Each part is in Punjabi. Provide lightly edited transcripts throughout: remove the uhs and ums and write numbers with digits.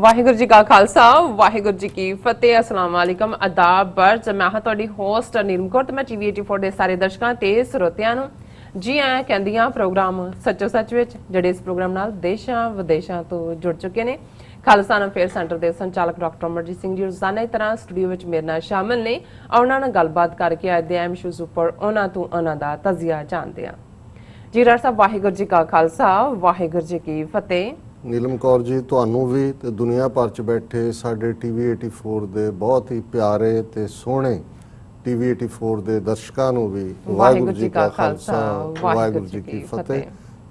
ਵਾਹਿਗੁਰੂ ਜੀ ਕਾ ਖਾਲਸਾ ਵਾਹਿਗੁਰੂ ਜੀ ਕੀ ਫਤਿਹ। अस्सलाम वालेकुम आदाब बर्ज। मैं हाँ तुहाडी होस्ट नीलम कौर ते मैं TV 84 ਦੇ ਸਾਰੇ ਦਰਸ਼ਕਾਂ ਤੇ ਸਰੋਤਿਆਂ ਨੂੰ ਜੀ ਆਇਆਂ ਕਹਿੰਦੀਆਂ ਪ੍ਰੋਗਰਾਮ ਸੱਚੋ ਸੱਚ ਵਿੱਚ ਜਿਹੜੇ ਇਸ ਪ੍ਰੋਗਰਾਮ ਨਾਲ ਦੇਸ਼ਾਂ ਵਿਦੇਸ਼ਾਂ ਤੋਂ ਜੁੜ ਚੁੱਕੇ ਨੇ। ਖਾਲਸਾ ਅਫੇਅਰ ਸੈਂਟਰ ਦੇ ਸੰਚਾਲਕ ਡਾਕਟਰ ਅਮਰਜੀਤ ਸਿੰਘ ਜੀ ਰੋਜ਼ਾਨਾ ਦੀ ਤਰ੍ਹਾਂ ਸਟੂਡੀਓ ਵਿੱਚ ਮੇਰੇ ਨਾਲ ਸ਼ਾਮਿਲ ਨੇ। ਉਹਨਾਂ ਨਾਲ ਗੱਲਬਾਤ ਕਰਕੇ ਅੱਜ ਦੇ ਅਹਿਮ ਇਸ਼ੂਜ਼ ਉੱਪਰ ਉਹਨਾਂ ਤੋਂ ਉਹਨਾਂ ਦਾ ਤਜ਼ੀਆ ਜਾਣਦੇ ਹਾਂ। ਜੀ ਡਾਕਟਰ ਸਾਹਿਬ ਵਾਹਿਗੁਰੂ ਜੀ ਕਾ ਖਾਲਸਾ ਵਾਹਿਗੁਰੂ ਜੀ ਕੀ ਫਤਿਹ। ਨੀਲਮ ਕੌਰ ਜੀ ਤੁਹਾਨੂੰ ਵੀ ਤੇ ਦੁਨੀਆ ਭਰ ਚ ਬੈਠੇ ਸਾਡੇ TV 84 ਦੇ ਬਹੁਤ ਹੀ ਪਿਆਰੇ ਤੇ ਸੋਹਣੇ TV 84 ਦੇ ਦਰਸ਼ਕਾਂ ਨੂੰ ਵੀ ਵਾਹਿਗੁਰੂ ਜੀ ਕਾ ਖਾਲਸਾ ਵਾਹਿਗੁਰੂ ਜੀ ਕੀ ਫਤਿਹ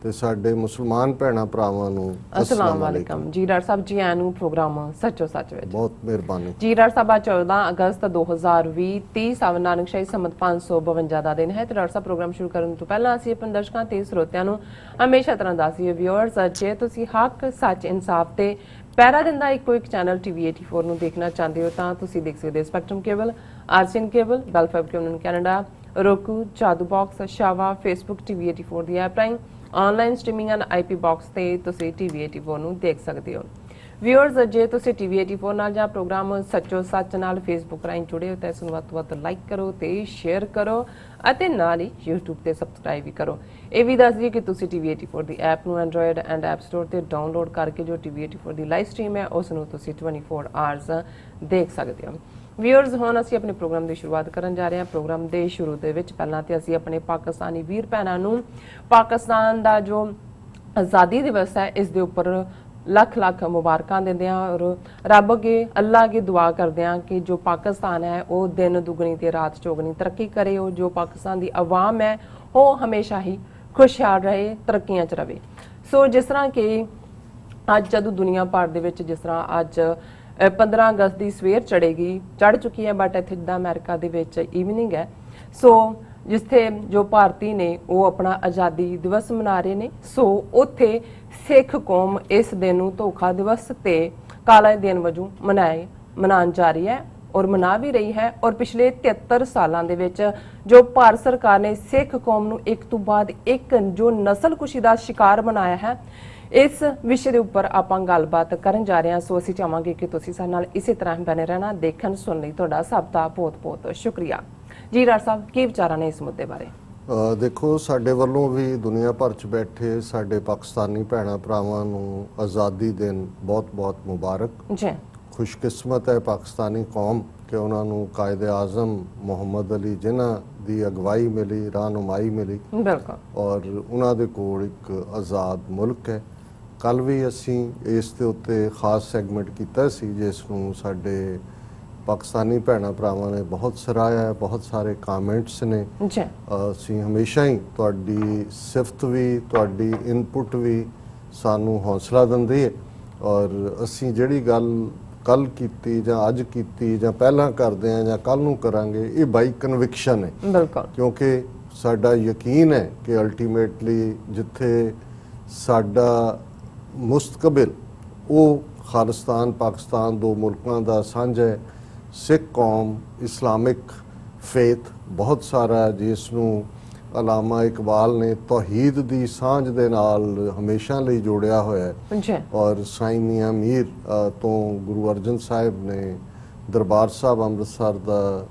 ਤੇ ਸਾਡੇ ਮੁਸਲਮਾਨ ਭੈਣਾਂ ਭਰਾਵਾਂ ਨੂੰ अस्सलाम वालेकुम। जी डॉक्टर साहब जी आनू प्रोग्राम सचो सच विच बहुत मेहरबानी। जी डॉक्टर साहब 14 अगस्त 2020 30 ਸਾਵਨ ਨਾਨਕ ਸ਼ਾਹੀ ਸੰਮਤ 552 ਦਾ ਦਿਨ ਹੈ ਤੇ ਡਾਕਟਰ ਸਾਹਿਬ ਪ੍ਰੋਗਰਾਮ ਸ਼ੁਰੂ ਕਰਨ ਤੋਂ ਪਹਿਲਾਂ ਅਸੀਂ ਆਪਣੇ ਦਰਸ਼ਕਾਂ ਤੇ ਸਰੋਤਿਆਂ ਨੂੰ ਹਮੇਸ਼ਾ ਤਰ੍ਹਾਂ ਦੱਸੀਏ ਵਿਊਅਰਸ ਜੇ ਤੁਸੀਂ ਹੱਕ ਸੱਚ ਇਨਸਾਫ ਤੇ ਪੈਰਾ ਦਿੰਦਾ ਇੱਕੋ ਇੱਕ ਚੈਨਲ TV 84 ਨੂੰ ਦੇਖਣਾ ਚਾਹੁੰਦੇ ਹੋ ਤਾਂ ਤੁਸੀਂ ਦੇਖ ਸਕਦੇ ਹੋ Spectrum cable, RCN cable, Bell Fibe cable Canada, roku, Jadoo box, ਸ਼ਾਵਾ, Facebook TV 84 ਦੀ ਐਪ ਰਾਹੀਂ online streaming and IP box ਤੇ ਤੁਸੀਂ TV 84 ਨੂੰ ਦੇਖ ਸਕਦੇ ਹੋ। ਵਿਊਅਰਸ ਜੇ ਤੁਸੀਂ TV 84 ਨਾਲ ਜਾਂ ਪ੍ਰੋਗਰਾਮ ਸੱਚੋ ਸੱਚ ਨਾਲ Facebook ਰਾਹੀਂ ਜੁੜੇ ਹੋ ਤਾਂ ਇਸ ਨੂੰ ਵੱਧ ਤੋਂ ਵੱਧ ਲਾਈਕ ਕਰੋ ਤੇ ਸ਼ੇਅਰ ਕਰੋ ਅਤੇ ਨਾਲ ਹੀ YouTube ਤੇ ਸਬਸਕ੍ਰਾਈਬ ਵੀ ਕਰੋ। ਇਹ ਵੀ ਦੱਸ ਦਈਏ ਕਿ ਤੁਸੀਂ TV 84 ਦੀ ਐਪ ਨੂੰ Android ਐਂਡ App Store ਤੇ ਡਾਊਨਲੋਡ ਕਰਕੇ ਜੋ TV 84 ਦੀ ਲਾਈਵ ਸਟ੍ਰੀਮ ਹੈ ਉਸ ਨੂੰ ਤੁਸੀਂ 24 ਆਵਰਸ ਦੇਖ ਸਕਦੇ ਹੋ। ਵਿਊਅਰਸ ਹੁਣ ਅਸੀਂ ਆਪਣੇ ਪ੍ਰੋਗਰਾਮ ਦੀ ਸ਼ੁਰੂਆਤ ਕਰਨ ਜਾ ਰਹੇ ਹਾਂ। ਪ੍ਰੋਗਰਾਮ ਦੇ ਸ਼ੁਰੂ ਦੇ ਵਿੱਚ ਪਹਿਲਾਂ ਤੇ ਅਸੀਂ ਆਪਣੇ ਪਾਕਿਸਤਾਨੀ ਵੀਰ ਭੈਣਾਂ ਨੂੰ ਪਾਕਿਸਤਾਨ ਦਾ ਜੋ ਆਜ਼ਾਦੀ ਦਿਵਸ ਹੈ ਇਸ ਦੇ ਉੱਪਰ ਲੱਖ ਲੱਖ ਮੁਬਾਰਕਾਂ ਦਿੰਦੇ ਹਾਂ ਔਰ ਰੱਬ ਅੱਗੇ ਅੱਲਾ ਅੱਗੇ ਦੁਆ ਕਰਦੇ ਹਾਂ ਕਿ ਜੋ ਪਾਕਿਸਤਾਨ ਹੈ ਉਹ ਦਿਨ ਦੁਗਣੀ ਤੇ ਰਾਤ ਚੌਗਣੀ ਤਰੱਕੀ ਕਰੇ। ਉਹ ਜੋ ਪਾਕਿਸਤਾਨ ਦੀ ਆਵਾਮ ਹੈ ਉਹ ਹਮੇਸ਼ਾ ਹੀ ਖੁਸ਼ਹਾਲ ਰਹੇ, ਤਰੱਕੀਆਂ 'ਚ ਰਵੇ। ਸੋ ਜਿਸ ਤਰ੍ਹਾਂ ਕਿ ਅੱਜ ਜਦੋਂ ਦੁਨੀਆ ਭਰ ਦੇ ਵਿੱਚ ਜਿਸ ਤਰ੍ਹਾਂ ਅੱਜ 15 ਅਗਸਤ ਦੀ ਸਵੇਰ ਚੜ ਚੁੱਕੀ ਹੈ ਬਟ ਇੱਥੇ ਜਿੱਦਾਂ ਅਮਰੀਕਾ ਦੇ ਵਿੱਚ ਈਵਨਿੰਗ ਹੈ ਸੋ ਜਿੱਥੇ ਜੋ ਭਾਰਤੀ ਨੇ ਉਹ ਆਪਣਾ ਆਜ਼ਾਦੀ ਦਿਵਸ ਮਨਾ ਰਹੇ ਨੇ ਸੋ ਉੱਥੇ ਸਿੱਖ ਕੌਮ ਇਸ ਦਿਨ ਨੂੰ ਧੋਖਾ ਦਿਵਸ ਤੇ ਕਾਲਾ ਦਿਨ ਵਜੋਂ ਮਨਾਉਣ ਜਾ ਰਹੀ ਹੈ ਔਰ ਮਨਾ ਵੀ ਰਹੀ ਹੈ। ਔਰ ਪਿਛਲੇ 73 ਸਾਲਾਂ ਦੇ ਵਿੱਚ ਜੋ ਭਾਰਤ ਸਰਕਾਰ ਨੇ ਸਿੱਖ ਕੌਮ ਨੂੰ ਇੱਕ ਤੋਂ ਬਾਅਦ ਇੱਕ ਜੋ ਨਸਲਕੁਸ਼ੀ ਦਾ ਸ਼ਿਕਾਰ ਬਣਾਇਆ ਹੈ ਇਸ ਵਿਸ਼ੇ ਦੇ ਉੱਪਰ ਆਪਾਂ ਗੱਲਬਾਤ ਕਰਨ ਜਾ ਰਹੇ ਹਾਂ। ਸੋ ਅਸੀਂ ਚਾਹਾਂਗੇ ਕਿ ਤੁਸੀਂ ਸਾਡੇ ਨਾਲ ਇਸੇ ਤਰ੍ਹਾਂ ਬਣੇ ਰਹਿਣਾ। ਦੇਖਣ ਸੁਣਨ ਲਈ ਤੁਹਾਡਾ ਸਭ ਦਾ ਬਹੁਤ ਬਹੁਤ ਸ਼ੁਕਰੀਆ। ਜੀ ਡਾਕਟਰ ਸਾਹਿਬ ਕੀ ਵਿਚਾਰਾਂ ਨੇ ਇਸ ਮੁੱਦੇ ਬਾਰੇ? ਦੇਖੋ ਸਾਡੇ ਵੱਲੋਂ ਵੀ ਦੁਨੀਆ ਭਰ ਚ ਬੈਠੇ ਸਾਡੇ ਪਾਕਿਸਤਾਨੀ ਭੈਣਾਂ ਭਰਾਵਾਂ ਨੂੰ ਆਜ਼ਾਦੀ ਦਿਨ ਬਹੁਤ ਬਹੁਤ ਮੁਬਾਰਕ। ਜੀ ਖੁਸ਼ਕਿਸਮਤ ਹੈ ਪਾਕਿਸਤਾਨੀ ਕੌਮ ਕਿ ਉਹਨਾਂ ਨੂੰ ਕਾਇਦ ਆਜ਼ਮ ਮੁਹੰਮਦ ਅਲੀ ਜਿਨ੍ਹਾਂ ਦੀ ਅਗਵਾਈ ਮਿਲੀ, ਰਹਿਨੁਮਾਈ ਮਿਲੀ ਬਿਲਕੁਲ ਔਰ ਉਹਨਾਂ ਦੇ ਕੋਲ ਇੱਕ ਆਜ਼ਾਦ ਮੁਲਕ ਹੈ। ਕੱਲ ਵੀ ਅਸੀਂ ਇਸ ਦੇ ਉੱਤੇ ਖਾਸ ਸੈਗਮੈਂਟ ਕੀਤਾ ਸੀ ਜਿਸ ਨੂੰ ਸਾਡੇ ਪਾਕਿਸਤਾਨੀ ਭੈਣਾਂ ਭਰਾਵਾਂ ਨੇ ਬਹੁਤ ਸਰਾਹਿਆ, ਬਹੁਤ ਸਾਰੇ ਕਾਮੈਂਟਸ ਨੇ। ਅਸੀਂ ਹਮੇਸ਼ਾ ਹੀ ਤੁਹਾਡੀ ਸਿਫਤ ਵੀ ਤੁਹਾਡੀ ਇਨਪੁਟ ਵੀ ਸਾਨੂੰ ਹੌਸਲਾ ਦਿੰਦੀ ਹੈ ਔਰ ਅਸੀਂ ਜਿਹੜੀ ਗੱਲ ਕੱਲ ਕੀਤੀ ਜਾਂ ਅੱਜ ਕੀਤੀ ਜਾਂ ਪਹਿਲਾਂ ਕਰਦੇ ਹਾਂ ਜਾਂ ਕੱਲ ਨੂੰ ਕਰਾਂਗੇ ਇਹ ਬਾਈ ਕਨਵਿਕਸ਼ਨ ਹੈ। ਬਿਲਕੁਲ ਕਿਉਂਕਿ ਸਾਡਾ ਯਕੀਨ ਹੈ ਕਿ ਅਲਟੀਮੇਟਲੀ ਜਿੱਥੇ ਸਾਡਾ ਮੁਸਤਕਬਲ ਉਹ ਖਾਲਿਸਤਾਨ ਪਾਕਿਸਤਾਨ ਦੋ ਮੁਲਕਾਂ ਦਾ ਸਾਂਝਾ ਹੈ। ਸਿੱਖ ਕੌਮ ਇਸਲਾਮਿਕ ਫੇਥ ਬਹੁਤ ਸਾਰਾ ਜਿਸ ਨੂੰ ਅਲਾਮਾ ਇਕਬਾਲ ਨੇ ਤੌਹੀਦ ਦੀ ਸਾਂਝ ਦੇ ਨਾਲ ਹਮੇਸ਼ਾ ਲਈ ਜੋੜਿਆ ਹੋਇਆ ਹੈ ਔਰ ਸਾਈਂ ਮੀਆਂ ਮੀਰ ਤੋਂ ਗੁਰੂ ਅਰਜਨ ਸਾਹਿਬ ਨੇ ਦਰਬਾਰ ਸਾਹਿਬ ਅੰਮ੍ਰਿਤਸਰ ਦਾ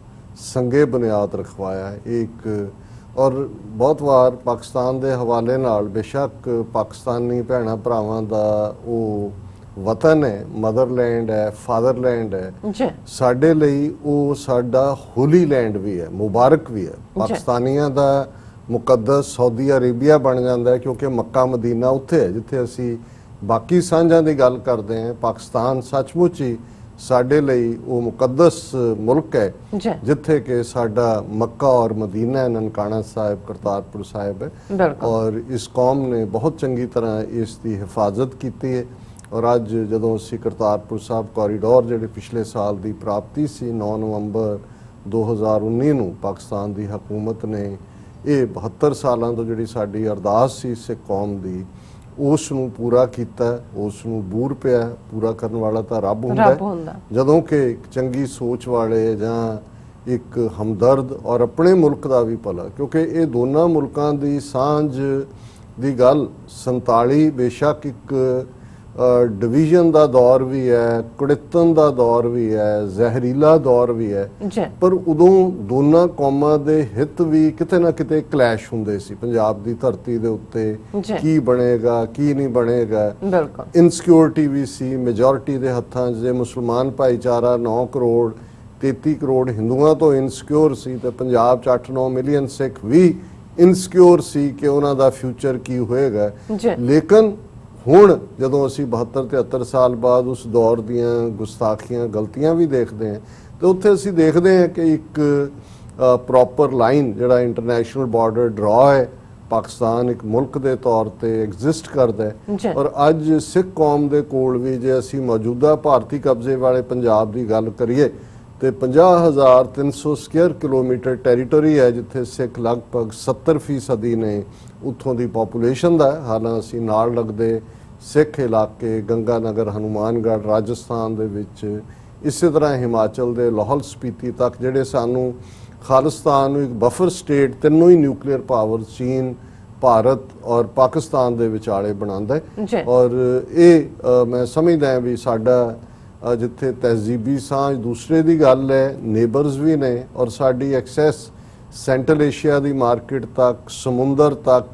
ਸੰਗੇ ਬੁਨਿਆਦ ਰਖਵਾਇਆ ਹੈ। ਇੱਕ ਔਰ ਬਹੁਤ ਵਾਰ ਪਾਕਿਸਤਾਨ ਦੇ ਹਵਾਲੇ ਨਾਲ ਬੇਸ਼ੱਕ ਪਾਕਿਸਤਾਨੀ ਭੈਣਾਂ ਭਰਾਵਾਂ ਦਾ ਉਹ ਵਤਨ ਹੈ, ਮਦਰਲੈਂਡ ਹੈ, ਫਾਦਰਲੈਂਡ ਹੈ, ਸਾਡੇ ਲਈ ਉਹ ਸਾਡਾ ਹੋਲੀ ਲੈਂਡ ਵੀ ਹੈ, ਮੁਬਾਰਕ ਵੀ ਹੈ। ਪਾਕਿਸਤਾਨੀਆਂ ਦਾ ਮੁਕੱਦਸ ਸਾਊਦੀ ਅਰੇਬੀਆ ਬਣ ਜਾਂਦਾ ਹੈ ਕਿਉਂਕਿ ਮੱਕਾ ਮਦੀਨਾ ਉੱਥੇ ਹੈ ਜਿੱਥੇ ਅਸੀਂ ਬਾਕੀ ਸਾਂਝਾਂ ਦੀ ਗੱਲ ਕਰਦੇ ਹਾਂ। ਪਾਕਿਸਤਾਨ ਸੱਚਮੁੱਚ ਹੀ ਸਾਡੇ ਲਈ ਉਹ ਮੁਕੱਦਸ ਮੁਲਕ ਹੈ ਜਿੱਥੇ ਕਿ ਸਾਡਾ ਮੱਕਾ ਔਰ ਮਦੀਨਾ ਨਨਕਾਣਾ ਸਾਹਿਬ ਕਰਤਾਰਪੁਰ ਸਾਹਿਬ ਹੈ ਔਰ ਇਸ ਕੌਮ ਨੇ ਬਹੁਤ ਚੰਗੀ ਤਰ੍ਹਾਂ ਇਸ ਦੀ ਹਿਫਾਜ਼ਤ ਕੀਤੀ ਹੈ। ਔਰ ਅੱਜ ਜਦੋਂ ਅਸੀਂ ਕਰਤਾਰਪੁਰ ਸਾਹਿਬ ਕੋਰੀਡੋਰ ਜਿਹੜੇ ਪਿਛਲੇ ਸਾਲ ਦੀ ਪ੍ਰਾਪਤੀ ਸੀ 9 ਨਵੰਬਰ 2019 ਨੂੰ ਪਾਕਿਸਤਾਨ ਦੀ ਹਕੂਮਤ ਨੇ ਇਹ 72 ਸਾਲਾਂ ਤੋਂ ਜਿਹੜੀ ਸਾਡੀ ਅਰਦਾਸ ਸੀ ਸਿੱਖ ਕੌਮ ਦੀ ਉਸ ਨੂੰ ਪੂਰਾ ਕੀਤਾ, ਉਸ ਨੂੰ ਬੂਰ ਪਿਆ। ਪੂਰਾ ਕਰਨ ਵਾਲਾ ਤਾਂ ਰੱਬ ਹੁੰਦਾ ਹੈ ਜਦੋਂ ਕਿ ਇੱਕ ਚੰਗੀ ਸੋਚ ਵਾਲੇ ਜਾਂ ਇੱਕ ਹਮਦਰਦ ਔਰ ਆਪਣੇ ਮੁਲਕ ਦਾ ਵੀ ਭਲਾ ਕਿਉਂਕਿ ਇਹ ਦੋਨਾਂ ਮੁਲਕਾਂ ਦੀ ਸਾਂਝ ਦੀ ਗੱਲ 47 ਬੇਸ਼ੱਕ ਇੱਕ ਡਿਵੀਜ਼ਨ ਦਾ ਦੌਰ ਵੀ ਹੈ, ਕੁੜਿੱਤਨ ਦਾ ਦੌਰ ਵੀ ਹੈ, ਜ਼ਹਿਰੀਲਾ ਦੌਰ ਵੀ ਹੈ। ਜੀ ਪਰ ਉਦੋਂ ਦੋਨਾਂ ਕੌਮਾਂ ਦੇ ਹਿੱਤ ਵੀ ਕਿਤੇ ਨਾ ਕਿਤੇ ਕਲੈਸ਼ ਹੁੰਦੇ ਸੀ। ਪੰਜਾਬ ਦੀ ਧਰਤੀ ਦੇ ਉੱਤੇ ਜੀ ਕੀ ਬਣੇਗਾ, ਕੀ ਨਹੀਂ ਬਣੇਗਾ, ਬਿਲਕੁਲ ਇਨਸਿਕਿਉਰਿਟੀ ਵੀ ਸੀ। ਮੈਜੋਰਿਟੀ ਦੇ ਹੱਥਾਂ 'ਚ ਜੇ ਮੁਸਲਮਾਨ ਭਾਈਚਾਰਾ 9 ਕਰੋੜ 33 ਕਰੋੜ ਹਿੰਦੂਆਂ ਤੋਂ ਇਨਸਿਕਿਉਰ ਸੀ, ਤੇ ਪੰਜਾਬ 'ਚ 8-9 ਮਿਲੀਅਨ ਸਿੱਖ ਵੀ ਇਨਸਿਕਿਉਰ ਸੀ ਕਿ ਉਹਨਾਂ ਦਾ ਫਿਊਚਰ ਕੀ ਹੋਏਗਾ। ਜੀ ਲੇਕਿਨ ਹੁਣ ਜਦੋਂ ਅਸੀਂ 72-73 ਸਾਲ ਬਾਅਦ ਉਸ ਦੌਰ ਦੀਆਂ ਗੁਸਤਾਖੀਆਂ, ਗਲਤੀਆਂ ਵੀ ਦੇਖਦੇ ਹਾਂ, ਤੇ ਉੱਥੇ ਅਸੀਂ ਦੇਖਦੇ ਹਾਂ ਕਿ ਇੱਕ ਪ੍ਰੋਪਰ ਲਾਈਨ ਜਿਹੜਾ ਇੰਟਰਨੈਸ਼ਨਲ ਬਾਰਡਰ ਡਰਾ ਹੈ, ਪਾਕਿਸਤਾਨ ਇੱਕ ਮੁਲਕ ਦੇ ਤੌਰ ਤੇ ਐਗਜ਼ਿਸਟ ਕਰਦਾ ਹੈ। ਜੀ ਔਰ ਅੱਜ ਸਿੱਖ ਕੌਮ ਦੇ ਕੋਲ ਵੀ ਜੇ ਅਸੀਂ ਮੌਜੂਦਾ ਭਾਰਤੀ ਕਬਜ਼ੇ ਵਾਲੇ ਪੰਜਾਬ ਦੀ ਗੱਲ ਕਰੀਏ ਤੇ 50,300 ਸਕੁਅਰ ਕਿਲੋਮੀਟਰ ਟੈਰੀਟਰੀ ਹੈ, ਜਿੱਥੇ ਸਿੱਖ ਲਗਭਗ 70% ਨੇ ਉੱਥੋਂ ਦੀ ਪੋਪੂਲੇਸ਼ਨ ਦਾ। ਹਾਲਾਂ ਅਸੀਂ ਨਾਲ ਲੱਗਦੇ ਸਿੱਖ ਇਲਾਕੇ ਗੰਗਾ ਨਗਰ, ਹਨੂਮਾਨਗੜ੍ਹ ਰਾਜਸਥਾਨ ਦੇ ਵਿੱਚ, ਇਸੇ ਤਰ੍ਹਾਂ ਹਿਮਾਚਲ ਦੇ ਲਾਹੌਲ ਸਪੀਤੀ ਤੱਕ, ਜਿਹੜੇ ਸਾਨੂੰ ਖਾਲਿਸਤਾਨ ਨੂੰ ਇੱਕ ਬਫਰ ਸਟੇਟ, ਤਿੰਨੋਂ ਹੀ ਨਿਊਕਲੀਅਰ ਪਾਵਰ ਚੀਨ, ਭਾਰਤ ਔਰ ਪਾਕਿਸਤਾਨ ਦੇ ਵਿਚਾਲੇ ਬਣਾਉਂਦਾ ਹੈ। ਜੀ ਔਰ ਇਹ ਮੈਂ ਸਮਝਦਾ ਹਾਂ ਵੀ ਸਾਡਾ ਜਿੱਥੇ ਤਹਿਜ਼ੀਬੀ ਸਾਂਝ ਦੂਸਰੇ ਦੀ ਗੱਲ ਹੈ, ਨੇਬਰਸ ਵੀ ਨੇ, ਔਰ ਸਾਡੀ ਐਕਸੈਸ ਸੈਂਟਰਲ ਏਸ਼ੀਆ ਦੀ ਮਾਰਕੀਟ ਤੱਕ, ਸਮੁੰਦਰ ਤੱਕ,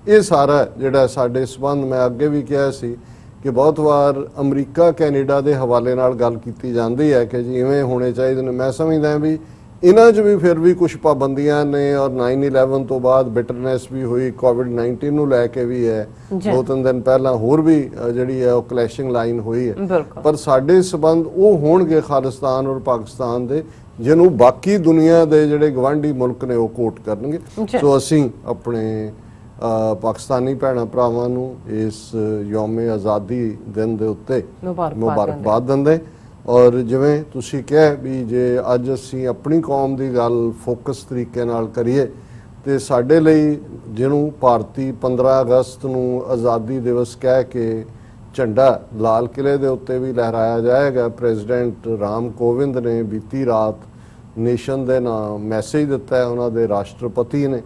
ਇਹ ਸਾਰਾ ਜਿਹੜਾ ਸਾਡੇ ਸੰਬੰਧ, ਮੈਂ ਅੱਗੇ ਵੀ ਕਿਹਾ ਸੀ ਕਿ ਬਹੁਤ ਵਾਰ ਅਮਰੀਕਾ ਕੈਨੇਡਾ ਦੇ ਹਵਾਲੇ ਨਾਲ ਗੱਲ ਕੀਤੀ ਜਾਂਦੀ ਹੈ ਕਿ ਜੀ ਇਵੇਂ ਹੋਣੇ ਚਾਹੀਦੇ ਨੇ। ਮੈਂ ਸਮਝਦਾ ਵੀ ਇਹਨਾਂ 'ਚ ਵੀ ਫਿਰ ਵੀ ਕੁਝ ਪਾਬੰਦੀਆਂ ਨੇ, ਔਰ 9/11 ਤੋਂ ਬਾਅਦ ਬਿਟਰਨੈਸ ਵੀ ਹੋਈ, ਕੋਵਿਡ-19 ਨੂੰ ਲੈ ਕੇ ਵੀ ਹੈ। 2-3 ਦਿਨ ਪਹਿਲਾਂ ਹੋਰ ਵੀ ਜਿਹੜੀ ਹੈ ਉਹ ਕਲੈਸ਼ਿੰਗ ਲਾਈਨ ਹੋਈ ਹੈ। ਬਿਲਕੁਲ ਪਰ ਸਾਡੇ ਸਬੰਧ ਉਹ ਹੋਣਗੇ ਖਾਲਿਸਤਾਨ ਔਰ ਪਾਕਿਸਤਾਨ ਦੇ, ਜਿਹਨੂੰ ਬਾਕੀ ਦੁਨੀਆ ਦੇ ਜਿਹੜੇ ਗਵਾਂਢੀ ਮੁਲਕ ਨੇ ਉਹ ਕੋਟ ਕਰਨਗੇ। ਸੋ ਅਸੀਂ ਆਪਣੇ ਪਾਕਿਸਤਾਨੀ ਭੈਣਾਂ ਭਰਾਵਾਂ ਨੂੰ ਇਸ ਯੌਮੇ ਆਜ਼ਾਦੀ ਦਿਨ ਦੇ ਉੱਤੇ ਮੁਬਾਰਕਬਾਦ ਦਿੰਦੇ। ਔਰ ਜਿਵੇਂ ਤੁਸੀਂ ਕਿਹਾ ਵੀ ਜੇ ਅੱਜ ਅਸੀਂ ਆਪਣੀ ਕੌਮ ਦੀ ਗੱਲ ਫੋਕਸ ਤਰੀਕੇ ਨਾਲ ਕਰੀਏ ਤੇ ਸਾਡੇ ਲਈ ਜਿਹਨੂੰ ਭਾਰਤੀ 15 ਅਗਸਤ ਨੂੰ ਆਜ਼ਾਦੀ ਦਿਵਸ ਕਹਿ ਕੇ ਝੰਡਾ ਲਾਲ ਕਿਲੇ ਦੇ ਉੱਤੇ ਵੀ ਲਹਿਰਾਇਆ ਜਾਏਗਾ। ਪ੍ਰੈਜ਼ੀਡੈਂਟ ਰਾਮ ਕੋਵਿੰਦ ਨੇ ਬੀਤੀ ਰਾਤ ਨੇਸ਼ਨ ਦੇ ਨਾਮ ਮੈਸੇਜ ਦਿੱਤਾ ਹੈ, ਉਹਨਾਂ ਦੇ ਰਾਸ਼ਟਰਪਤੀ ਨੇ।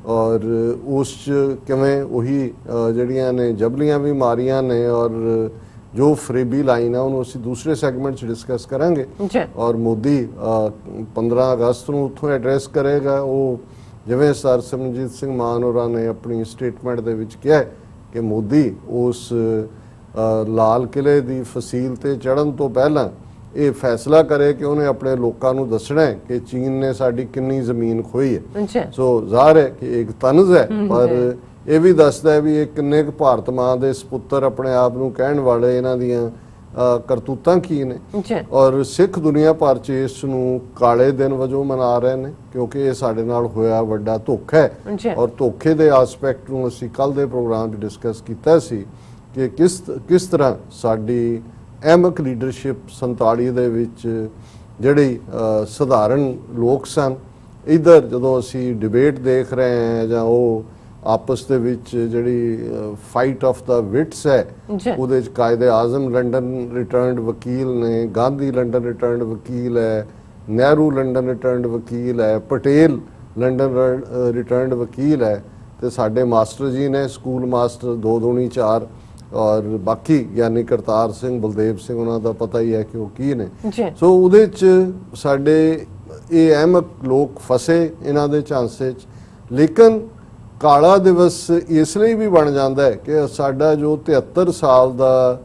ਔਰ ਉਸ 'ਚ ਕਿਵੇਂ ਉਹੀ ਜਿਹੜੀਆਂ ਨੇ ਜਬਲੀਆਂ ਵੀ ਮਾਰੀਆਂ ਨੇ, ਔਰ ਜੋ ਫਰੇਬੀ ਲਾਈਨ ਹੈ ਉਹਨੂੰ ਅਸੀਂ ਦੂਸਰੇ ਸੈਗਮੈਂਟ 'ਚ ਡਿਸਕਸ ਕਰਾਂਗੇ। ਔਰ ਮੋਦੀ 15 ਅਗਸਤ ਨੂੰ ਉੱਥੋਂ ਐਡਰੈਸ ਕਰੇਗਾ। ਉਹ ਜਿਵੇਂ ਸਰ ਸਿਮਰਨਜੀਤ ਸਿੰਘ ਮਾਨ ਹੋਰਾਂ ਨੇ ਆਪਣੀ ਸਟੇਟਮੈਂਟ ਦੇ ਵਿੱਚ ਕਿਹਾ ਕਿ ਮੋਦੀ ਉਸ ਲਾਲ ਕਿਲੇ ਦੀ ਫਸੀਲ ਤੇ ਚੜ੍ਹਨ ਤੋਂ ਪਹਿਲਾਂ ਇਹ ਫੈਸਲਾ ਕਰੇ ਕਿ ਉਹਨੇ ਆਪਣੇ ਲੋਕਾਂ ਨੂੰ ਦੱਸਣਾ ਹੈ ਕਿ ਚੀਨ ਨੇ ਸਾਡੀ ਕਿੰਨੀ ਜ਼ਮੀਨ ਖੋਈ ਹੈ। ਸੋ ਜ਼ਾਹਰ ਹੈ ਕਿ ਇੱਕ ਤਨਜ਼ ਹੈ, ਪਰ ਇਹ ਵੀ ਦੱਸਦਾ ਹੈ ਵੀ ਇਹ ਕਿੰਨੇ ਕੁ ਭਾਰਤ ਮਾਂ ਦੇ ਸਪੁੱਤਰ ਆਪਣੇ ਆਪ ਨੂੰ ਕਹਿਣ ਵਾਲੇ, ਇਹਨਾਂ ਦੀਆਂ ਕਰਤੂਤਾਂ ਕੀ ਨੇ। ਔਰ ਸਿੱਖ ਦੁਨੀਆ ਭਰ 'ਚ ਇਸ ਨੂੰ ਕਾਲੇ ਦਿਨ ਵਜੋਂ ਮਨਾ ਰਹੇ ਨੇ, ਕਿਉਂਕਿ ਇਹ ਸਾਡੇ ਨਾਲ ਹੋਇਆ ਵੱਡਾ ਧੋਖਾ ਹੈ। ਔਰ ਧੋਖੇ ਦੇ ਆਸਪੈਕਟ ਨੂੰ ਅਸੀਂ ਕੱਲ ਦੇ ਪ੍ਰੋਗਰਾਮ 'ਚ ਡਿਸਕਸ ਕੀਤਾ ਸੀ ਕਿ ਕਿਸ ਤਰ੍ਹਾਂ ਸਾਡੀ ਅਹਿਮਕ ਲੀਡਰਸ਼ਿਪ 47 ਦੇ ਵਿੱਚ ਜਿਹੜੀ ਸਧਾਰਨ ਲੋਕ ਸਨ, ਇੱਧਰ ਜਦੋਂ ਅਸੀਂ ਡਿਬੇਟ ਦੇਖ ਰਹੇ ਹਾਂ ਜਾਂ ਉਹ ਆਪਸ ਦੇ ਵਿੱਚ ਜਿਹੜੀ ਫਾਈਟ ਆਫ ਦਾ ਵਿਟਸ ਹੈ, ਉਹਦੇ 'ਚ ਕਾਇਦੇ ਆਜ਼ਮ ਲੰਡਨ ਰਿਟਰਨਡ ਵਕੀਲ ਨੇ, ਗਾਂਧੀ ਲੰਡਨ ਰਿਟਰਨਡ ਵਕੀਲ ਹੈ, ਨਹਿਰੂ ਲੰਡਨ ਰਿਟਰਨਡ ਵਕੀਲ ਹੈ, ਪਟੇਲ ਲੰਡਨ ਰਿਟਰਨਡ ਵਕੀਲ ਹੈ, ਤੇ ਸਾਡੇ ਮਾਸਟਰ ਜੀ ਨੇ ਸਕੂਲ ਮਾਸਟਰ 2 ਦੂਣੀ 4, ਔਰ ਬਾਕੀ ਯਾਨੀ ਕਰਤਾਰ ਸਿੰਘ, ਬਲਦੇਵ ਸਿੰਘ, ਉਹਨਾਂ ਦਾ ਪਤਾ ਹੀ ਹੈ ਕਿ ਉਹ ਕੀ ਨੇ। ਸੋ ਉਹਦੇ 'ਚ ਸਾਡੇ ਇਹ ਅਹਿਮਕ ਲੋਕ ਫਸੇ ਇਹਨਾਂ ਦੇ ਝਾਂਸੇ 'ਚ। ਲੇਕਿਨ ਕਾਲਾ ਦਿਵਸ ਇਸ ਲਈ ਵੀ ਬਣ ਜਾਂਦਾ ਹੈ ਕਿ ਸਾਡਾ ਜੋ 73 ਸਾਲ ਦਾ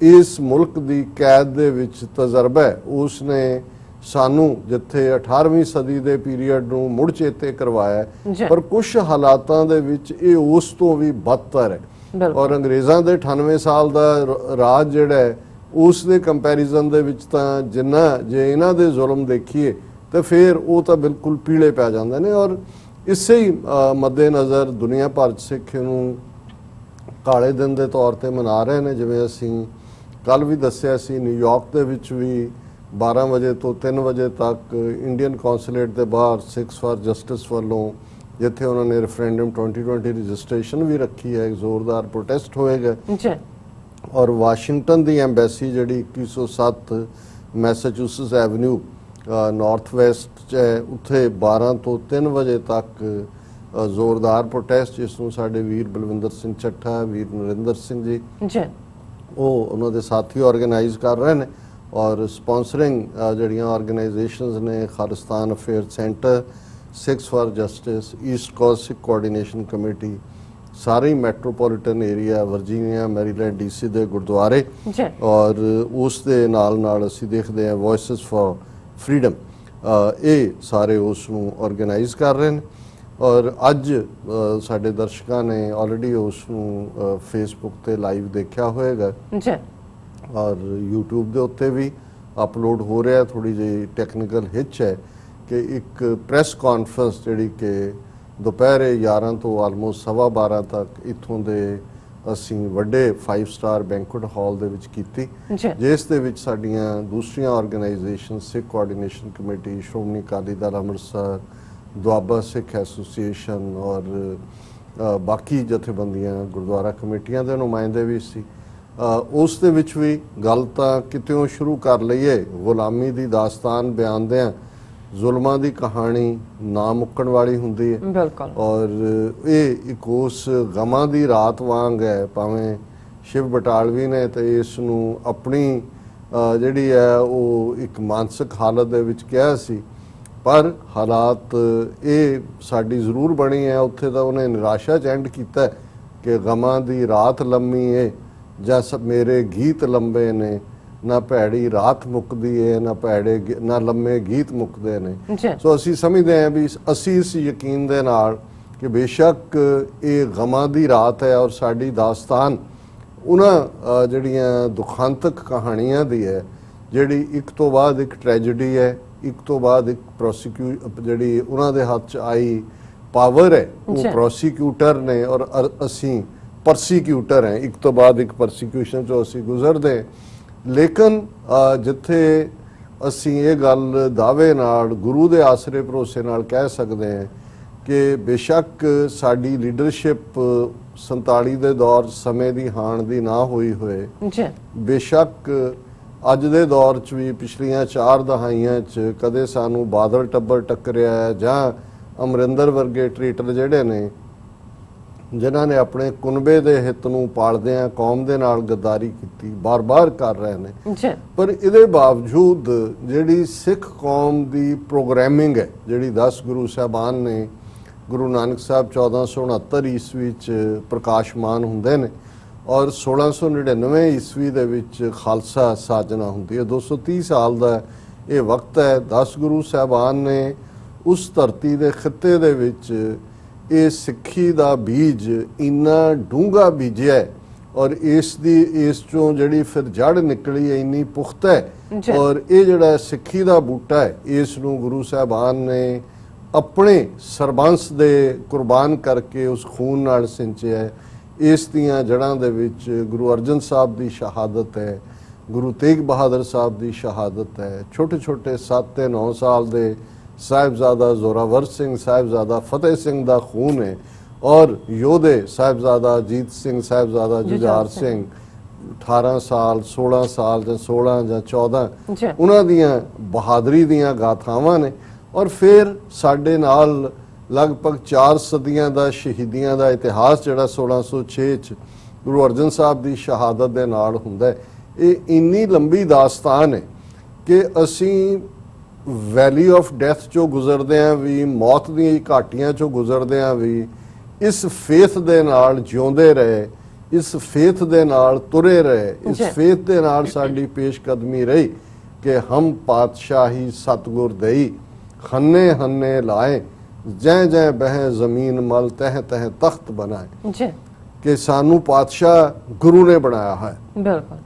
ਇਸ ਮੁਲਕ ਦੀ ਕੈਦ ਦੇ ਵਿੱਚ ਤਜਰਬਾ ਹੈ, ਉਸ ਨੇ ਸਾਨੂੰ ਜਿੱਥੇ 18ਵੀਂ ਸਦੀ ਦੇ ਪੀਰੀਅਡ ਨੂੰ ਮੁੜ ਚੇਤੇ ਕਰਵਾਇਆ, ਪਰ ਕੁਝ ਹਾਲਾਤਾਂ ਦੇ ਵਿੱਚ ਇਹ ਉਸ ਤੋਂ ਵੀ ਬਦਤਰ ਹੈ। ਔਰ ਅੰਗਰੇਜ਼ਾਂ ਦੇ 98 ਸਾਲ ਦਾ ਰਾਜ ਜਿਹੜਾ ਹੈ, ਉਸ ਦੇ ਕੰਪੈਰੀਜ਼ਨ ਦੇ ਵਿੱਚ ਤਾਂ ਜਿੰਨਾ ਜੇ ਇਹਨਾਂ ਦੇ ਜ਼ੁਲਮ ਦੇਖੀਏ ਤਾਂ ਫਿਰ ਉਹ ਤਾਂ ਬਿਲਕੁਲ ਪੀਲੇ ਪੈ ਜਾਂਦੇ ਨੇ। ਔਰ ਇਸੇ ਹੀ ਮੱਦੇ ਨਜ਼ਰ ਦੁਨੀਆ ਭਰ 'ਚ ਸਿੱਖ ਨੂੰ ਕਾਲੇ ਦਿਨ ਦੇ ਤੌਰ ਤੇ ਮਨਾ ਰਹੇ ਨੇ। ਜਿਵੇਂ ਅਸੀਂ ਕੱਲ ਵੀ ਦੱਸਿਆ ਸੀ, ਨਿਊਯਾਰਕ ਦੇ ਵਿੱਚ ਵੀ 12 ਵਜੇ ਤੋਂ 3 ਵਜੇ ਤੱਕ ਇੰਡੀਅਨ ਕੌਂਸੂਲੇਟ ਦੇ ਬਾਹਰ ਸਿੱਖਸ ਫਾਰ ਜਸਟਿਸ ਵੱਲੋਂ, ਜਿੱਥੇ ਉਹਨਾਂ ਨੇ ਰੈਫਰੈਂਡਮ 2020 ਰਜਿਸਟ੍ਰੇਸ਼ਨ ਵੀ ਰੱਖੀ ਹੈ, ਇੱਕ ਜ਼ੋਰਦਾਰ ਪ੍ਰੋਟੈਸਟ ਹੋਏਗਾ। ਔਰ ਵਾਸ਼ਿੰਗਟਨ ਦੀ ਐਮਬੈਸੀ ਜਿਹੜੀ 2107 ਮੈਸਾਚੂਸਟਸ ਐਵਨਿਊ ਨਾਰਥ ਵੈਸਟ 'ਚ ਹੈ, ਉੱਥੇ 12 ਤੋਂ 3 ਵਜੇ ਤੱਕ ਜ਼ੋਰਦਾਰ ਪ੍ਰੋਟੈਸਟ, ਜਿਸ ਨੂੰ ਸਾਡੇ ਵੀਰ ਬਲਵਿੰਦਰ ਸਿੰਘ ਚੱਠਾ, ਵੀਰ ਨਰਿੰਦਰ ਸਿੰਘ ਜੀ ਉਹ ਉਹਨਾਂ ਦੇ ਸਾਥੀ ਆਰਗੇਨਾਈਜ਼ ਕਰ ਰਹੇ ਨੇ ਔਰ ਸਪਾਂਸਰਿੰਗ ਜਿਹੜੀਆਂ ਆਰਗੇਨਾਈਜੇਸ਼ਨਸ ਨੇ Khalistan affair centre, Sikhs for justice, East Coast Sikh coordination committee, ਸਾਰੇ metropolitan area, Virginia, Maryland, DC ਦੇ ਗੁਰਦੁਆਰੇ ਔਰ ਉਸ ਦੇ ਨਾਲ ਅਸੀਂ ਦੇਖਦੇ ਹਾਂ ਵੌਇਸਸ ਫਾਰ ਫਰੀडम, ਇਹ ਸਾਰੇ ਉਸ ਨੂੰ ਆਰਗੇਨਾਈਜ਼ ਕਰ ਰਹੇ ਨੇ। ਔਰ ਅੱਜ ਸਾਡੇ ਦਰਸ਼ਕਾਂ ਨੇ ਆਲਰੇਡੀ ਉਸ ਨੂੰ ਫੇਸਬੁੱਕ ਤੇ ਲਾਈਵ ਦੇਖਿਆ ਹੋਏਗਾ ਔਰ YouTube ਦੇ ਉੱਤੇ ਵੀ ਅਪਲੋਡ ਹੋ ਰਿਹਾ। ਥੋੜੀ ਜਿਹੀ ਟੈਕਨੀਕਲ ਹਿੱਚ ਹੈ ਕਿ ਇੱਕ ਪ੍ਰੈਸ ਕਾਨਫਰੰਸ ਜਿਹੜੀ ਕਿ ਦੁਪਹਿਰੇ 11 ਤੋਂ ਆਲਮੋਸਟ 12:15 ਤੱਕ ਇੱਥੋਂ ਦੇ ਅਸੀਂ ਵੱਡੇ 5 ਸਟਾਰ ਬੈਂਕੁਏਟ ਹਾਲ ਦੇ ਵਿੱਚ ਕੀਤੀ, ਜਿਸ ਦੇ ਵਿੱਚ ਸਾਡੀਆਂ ਦੂਸਰੀਆਂ ਆਰਗੇਨਾਈਜੇਸ਼ਨ, ਸਿੱਖ ਕੋਆਰਡੀਨੇਸ਼ਨ ਕਮੇਟੀ, ਸ਼੍ਰੋਮਣੀ ਅਕਾਲੀ ਦਲ ਅੰਮ੍ਰਿਤਸਰ, ਦੁਆਬਾ ਸਿੱਖ ਐਸੋਸੀਏਸ਼ਨ ਔਰ ਬਾਕੀ ਜਥੇਬੰਦੀਆਂ, ਗੁਰਦੁਆਰਾ ਕਮੇਟੀਆਂ ਦੇ ਨੁਮਾਇੰਦੇ ਵੀ ਸੀ। ਉਸ ਦੇ ਵਿੱਚ ਵੀ ਗੱਲ ਤਾਂ ਕਿਤਿਓਂ ਸ਼ੁਰੂ ਕਰ ਲਈਏ, ਗੁਲਾਮੀ ਦੀ ਦਾਸਤਾਨ ਬਿਆਨਦਿਆਂ ਜ਼ੁਲਮਾਂ ਦੀ ਕਹਾਣੀ ਨਾ ਮੁੱਕਣ ਵਾਲੀ ਹੁੰਦੀ ਹੈ। ਬਿਲਕੁਲ। ਔਰ ਇਹ ਇੱਕ ਉਸ ਗਮਾਂ ਦੀ ਰਾਤ ਵਾਂਗ ਹੈ। ਭਾਵੇਂ ਸ਼ਿਵ ਬਟਾਲਵੀ ਨੇ ਤੇ ਇਸ ਨੂੰ ਆਪਣੀ ਜਿਹੜੀ ਹੈ ਉਹ ਇੱਕ ਮਾਨਸਿਕ ਹਾਲਤ ਦੇ ਵਿੱਚ ਕਿਹਾ ਸੀ, ਪਰ ਹਾਲਾਤ ਇਹ ਸਾਡੀ ਜ਼ਰੂਰ ਬਣੀ ਹੈ। ਉੱਥੇ ਤਾਂ ਉਹਨੇ ਨਿਰਾਸ਼ਾ 'ਚ ਐਂਡ ਕੀਤਾ ਕਿ ਗਮਾਂ ਦੀ ਰਾਤ ਲੰਮੀ ਏ ਜਾਂ ਮੇਰੇ ਗੀਤ ਲੰਬੇ ਨੇ, ਨਾ ਭੈੜੀ ਰਾਤ ਮੁੱਕਦੀ ਏ, ਨਾ ਲੰਮੇ ਗੀਤ ਮੁੱਕਦੇ ਨੇ। ਸੋ ਅਸੀਂ ਸਮਝਦੇ ਹਾਂ ਵੀ ਅਸੀਂ ਇਸ ਯਕੀਨ ਦੇ ਨਾਲ ਕਿ ਬੇਸ਼ੱਕ ਇਹ ਗਮਾਂ ਦੀ ਰਾਤ ਹੈ ਔਰ ਸਾਡੀ ਦਾਸਤਾਨ ਉਹਨਾਂ ਜਿਹੜੀਆਂ ਦੁਖਾਂਤਕ ਕਹਾਣੀਆਂ ਦੀ ਹੈ, ਜਿਹੜੀ ਇੱਕ ਤੋਂ ਬਾਅਦ ਇੱਕ ਟ੍ਰੈਜੇਡੀ ਹੈ, ਇੱਕ ਤੋਂ ਬਾਅਦ ਇੱਕ ਜਿਹੜੀ ਉਹਨਾਂ ਦੇ ਹੱਥ 'ਚ ਆਈ ਪਾਵਰ ਹੈ, ਉਹ ਪ੍ਰੋਸੀਕਿਊਟਰ ਨੇ ਔਰ ਅਸੀਂ ਪਰਸੀਕਿਊਟਰ ਹੈ। ਇੱਕ ਤੋਂ ਬਾਅਦ ਇੱਕ ਪਰਸੀਕਿਊਸ਼ਨ 'ਚੋਂ ਅਸੀਂ ਗੁਜ਼ਰਦੇ। ਲੇਕਿਨ ਜਿੱਥੇ ਅਸੀਂ ਇਹ ਗੱਲ ਦਾਅਵੇ ਨਾਲ, ਗੁਰੂ ਦੇ ਆਸਰੇ ਭਰੋਸੇ ਨਾਲ ਕਹਿ ਸਕਦੇ ਹਾਂ ਕਿ ਬੇਸ਼ੱਕ ਸਾਡੀ ਲੀਡਰਸ਼ਿਪ 47 ਦੇ ਦੌਰ ਸਮੇਂ ਦੀ ਹਾਣ ਦੀ ਨਾ ਹੋਈ ਹੋਏ, ਬੇਸ਼ੱਕ ਅੱਜ ਦੇ ਦੌਰ 'ਚ ਵੀ ਪਿਛਲੀਆਂ 4 ਦਹਾਈਆਂ 'ਚ ਕਦੇ ਸਾਨੂੰ ਬਾਦਲ ਟੱਬਰ ਟੱਕਰਿਆ ਜਾਂ ਅਮਰਿੰਦਰ ਵਰਗੇ ਟ੍ਰੀਟਰ ਜਿਹੜੇ ਨੇ ਜਿਨ੍ਹਾਂ ਨੇ ਆਪਣੇ ਕੁਨਬੇ ਦੇ ਹਿੱਤ ਨੂੰ ਪਾਲਦਿਆਂ ਕੌਮ ਦੇ ਨਾਲ ਗੱਦਾਰੀ ਕੀਤੀ, ਬਾਰ-ਬਾਰ ਕਰ ਰਹੇ ਨੇ। ਪਰ ਇਹਦੇ ਬਾਵਜੂਦ ਜਿਹੜੀ ਸਿੱਖ ਕੌਮ ਦੀ ਪ੍ਰੋਗਰਾਮਿੰਗ ਹੈ, ਜਿਹੜੀ 10 ਗੁਰੂ ਸਾਹਿਬਾਨ ਨੇ, ਗੁਰੂ ਨਾਨਕ ਸਾਹਿਬ 1469 ਈਸਵੀ 'ਚ ਪ੍ਰਕਾਸ਼ਮਾਨ ਹੁੰਦੇ ਨੇ ਔਰ 1699 ਈਸਵੀ ਦੇ ਵਿੱਚ ਖਾਲਸਾ ਸਾਜਨਾ ਹੁੰਦੀ ਹੈ। 230 ਸਾਲ ਦਾ ਇਹ ਵਕਤ ਹੈ। 10 ਗੁਰੂ ਸਾਹਿਬਾਨ ਨੇ ਉਸ ਧਰਤੀ ਦੇ ਖਿੱਤੇ ਦੇ ਵਿੱਚ ਇਹ ਸਿੱਖੀ ਦਾ ਬੀਜ ਇੰਨਾ ਡੂੰਘਾ ਬੀਜਿਆ ਔਰ ਇਸ ਚੋਂ ਜਿਹੜੀ ਫਿਰ ਜੜ ਨਿਕਲੀ ਹੈ ਇੰਨੀ ਪੁਖਤਾ ਹੈ ਔਰ ਇਹ ਜਿਹੜਾ ਸਿੱਖੀ ਦਾ ਬੂਟਾ ਹੈ, ਇਸ ਨੂੰ ਗੁਰੂ ਸਾਹਿਬਾਨ ਨੇ ਆਪਣੇ ਸਰਬੰਸ ਦੇ ਕੁਰਬਾਨ ਕਰਕੇ ਉਸ ਖੂਨ ਨਾਲ ਸਿੰਚਿਆ। ਇਸ ਦੀਆਂ ਜੜ੍ਹਾਂ ਦੇ ਵਿੱਚ ਗੁਰੂ ਅਰਜਨ ਸਾਹਿਬ ਦੀ ਸ਼ਹਾਦਤ ਹੈ, ਗੁਰੂ ਤੇਗ ਬਹਾਦਰ ਸਾਹਿਬ ਦੀ ਸ਼ਹਾਦਤ ਹੈ, ਛੋਟੇ ਛੋਟੇ 7 ਤੇ 9 ਸਾਲ ਦੇ ਸਾਹਿਬਜ਼ਾਦਾ ਜ਼ੋਰਾਵਰ ਸਿੰਘ, ਸਾਹਿਬਜ਼ਾਦਾ ਫਤਿਹ ਸਿੰਘ ਦਾ ਖੂਨ ਹੈ ਔਰ ਯੋਧੇ ਸਾਹਿਬਜ਼ਾਦਾ ਅਜੀਤ ਸਿੰਘ, ਸਾਹਿਬਜ਼ਾਦਾ ਜੁਝਾਰ ਸਿੰਘ 18 ਸਾਲ, 16 ਸਾਲ ਜਾਂ 16 ਜਾਂ 14 ਉਹਨਾਂ ਦੀਆਂ ਬਹਾਦਰੀ ਦੀਆਂ ਗਾਥਾਵਾਂ ਨੇ। ਔਰ ਫਿਰ ਸਾਡੇ ਨਾਲ ਲਗਭਗ 4 ਸਦੀਆਂ ਦਾ ਸ਼ਹੀਦੀਆਂ ਦਾ ਇਤਿਹਾਸ ਜਿਹੜਾ 1606 ਚ ਗੁਰੂ ਅਰਜਨ ਸਾਹਿਬ ਦੀ ਸ਼ਹਾਦਤ ਦੇ ਨਾਲ ਹੁੰਦਾ ਹੈ। ਇਹ ਇੰਨੀ ਲੰਬੀ ਦਾਸਤਾਨ ਹੈ ਕਿ ਅਸੀਂ ਵੈਲੀ ਆਫ ਡੈਥ ਚੋਂ ਗੁਜ਼ਰਦੇ ਆਂ ਵੀ, ਮੌਤ ਦੀਆਂ ਘਾਟੀਆਂ ਚੋਂ ਗੁਜ਼ਰਦੇ ਆਂ ਵੀ, ਇਸ ਫੇਥ ਦੇ ਨਾਲ ਜਿਉਂਦੇ ਰਹੇ, ਇਸ ਫੇਥ ਦੇ ਨਾਲ ਤੁਰੇ ਰਹੇ, ਇਸ ਫੇਥ ਦੇ ਨਾਲ ਸਾਡੀ ਪੇਸ਼ਕਦਮੀ ਰਹੀ ਕਿ ਹਮ ਪਾਤਸ਼ਾਹੀ ਸਤਗੁਰ ਦਈ, ਖੰਨੇ ਹੰਨੇ ਲਾਏ, ਜੈ ਜੈ ਬਹਿ ਜ਼ਮੀਨ ਮਲ ਤਹਿ ਤਹਿ ਤਖਤ ਬਣਾਏ। कि सानू पातशाह गुरु ने बनाया है।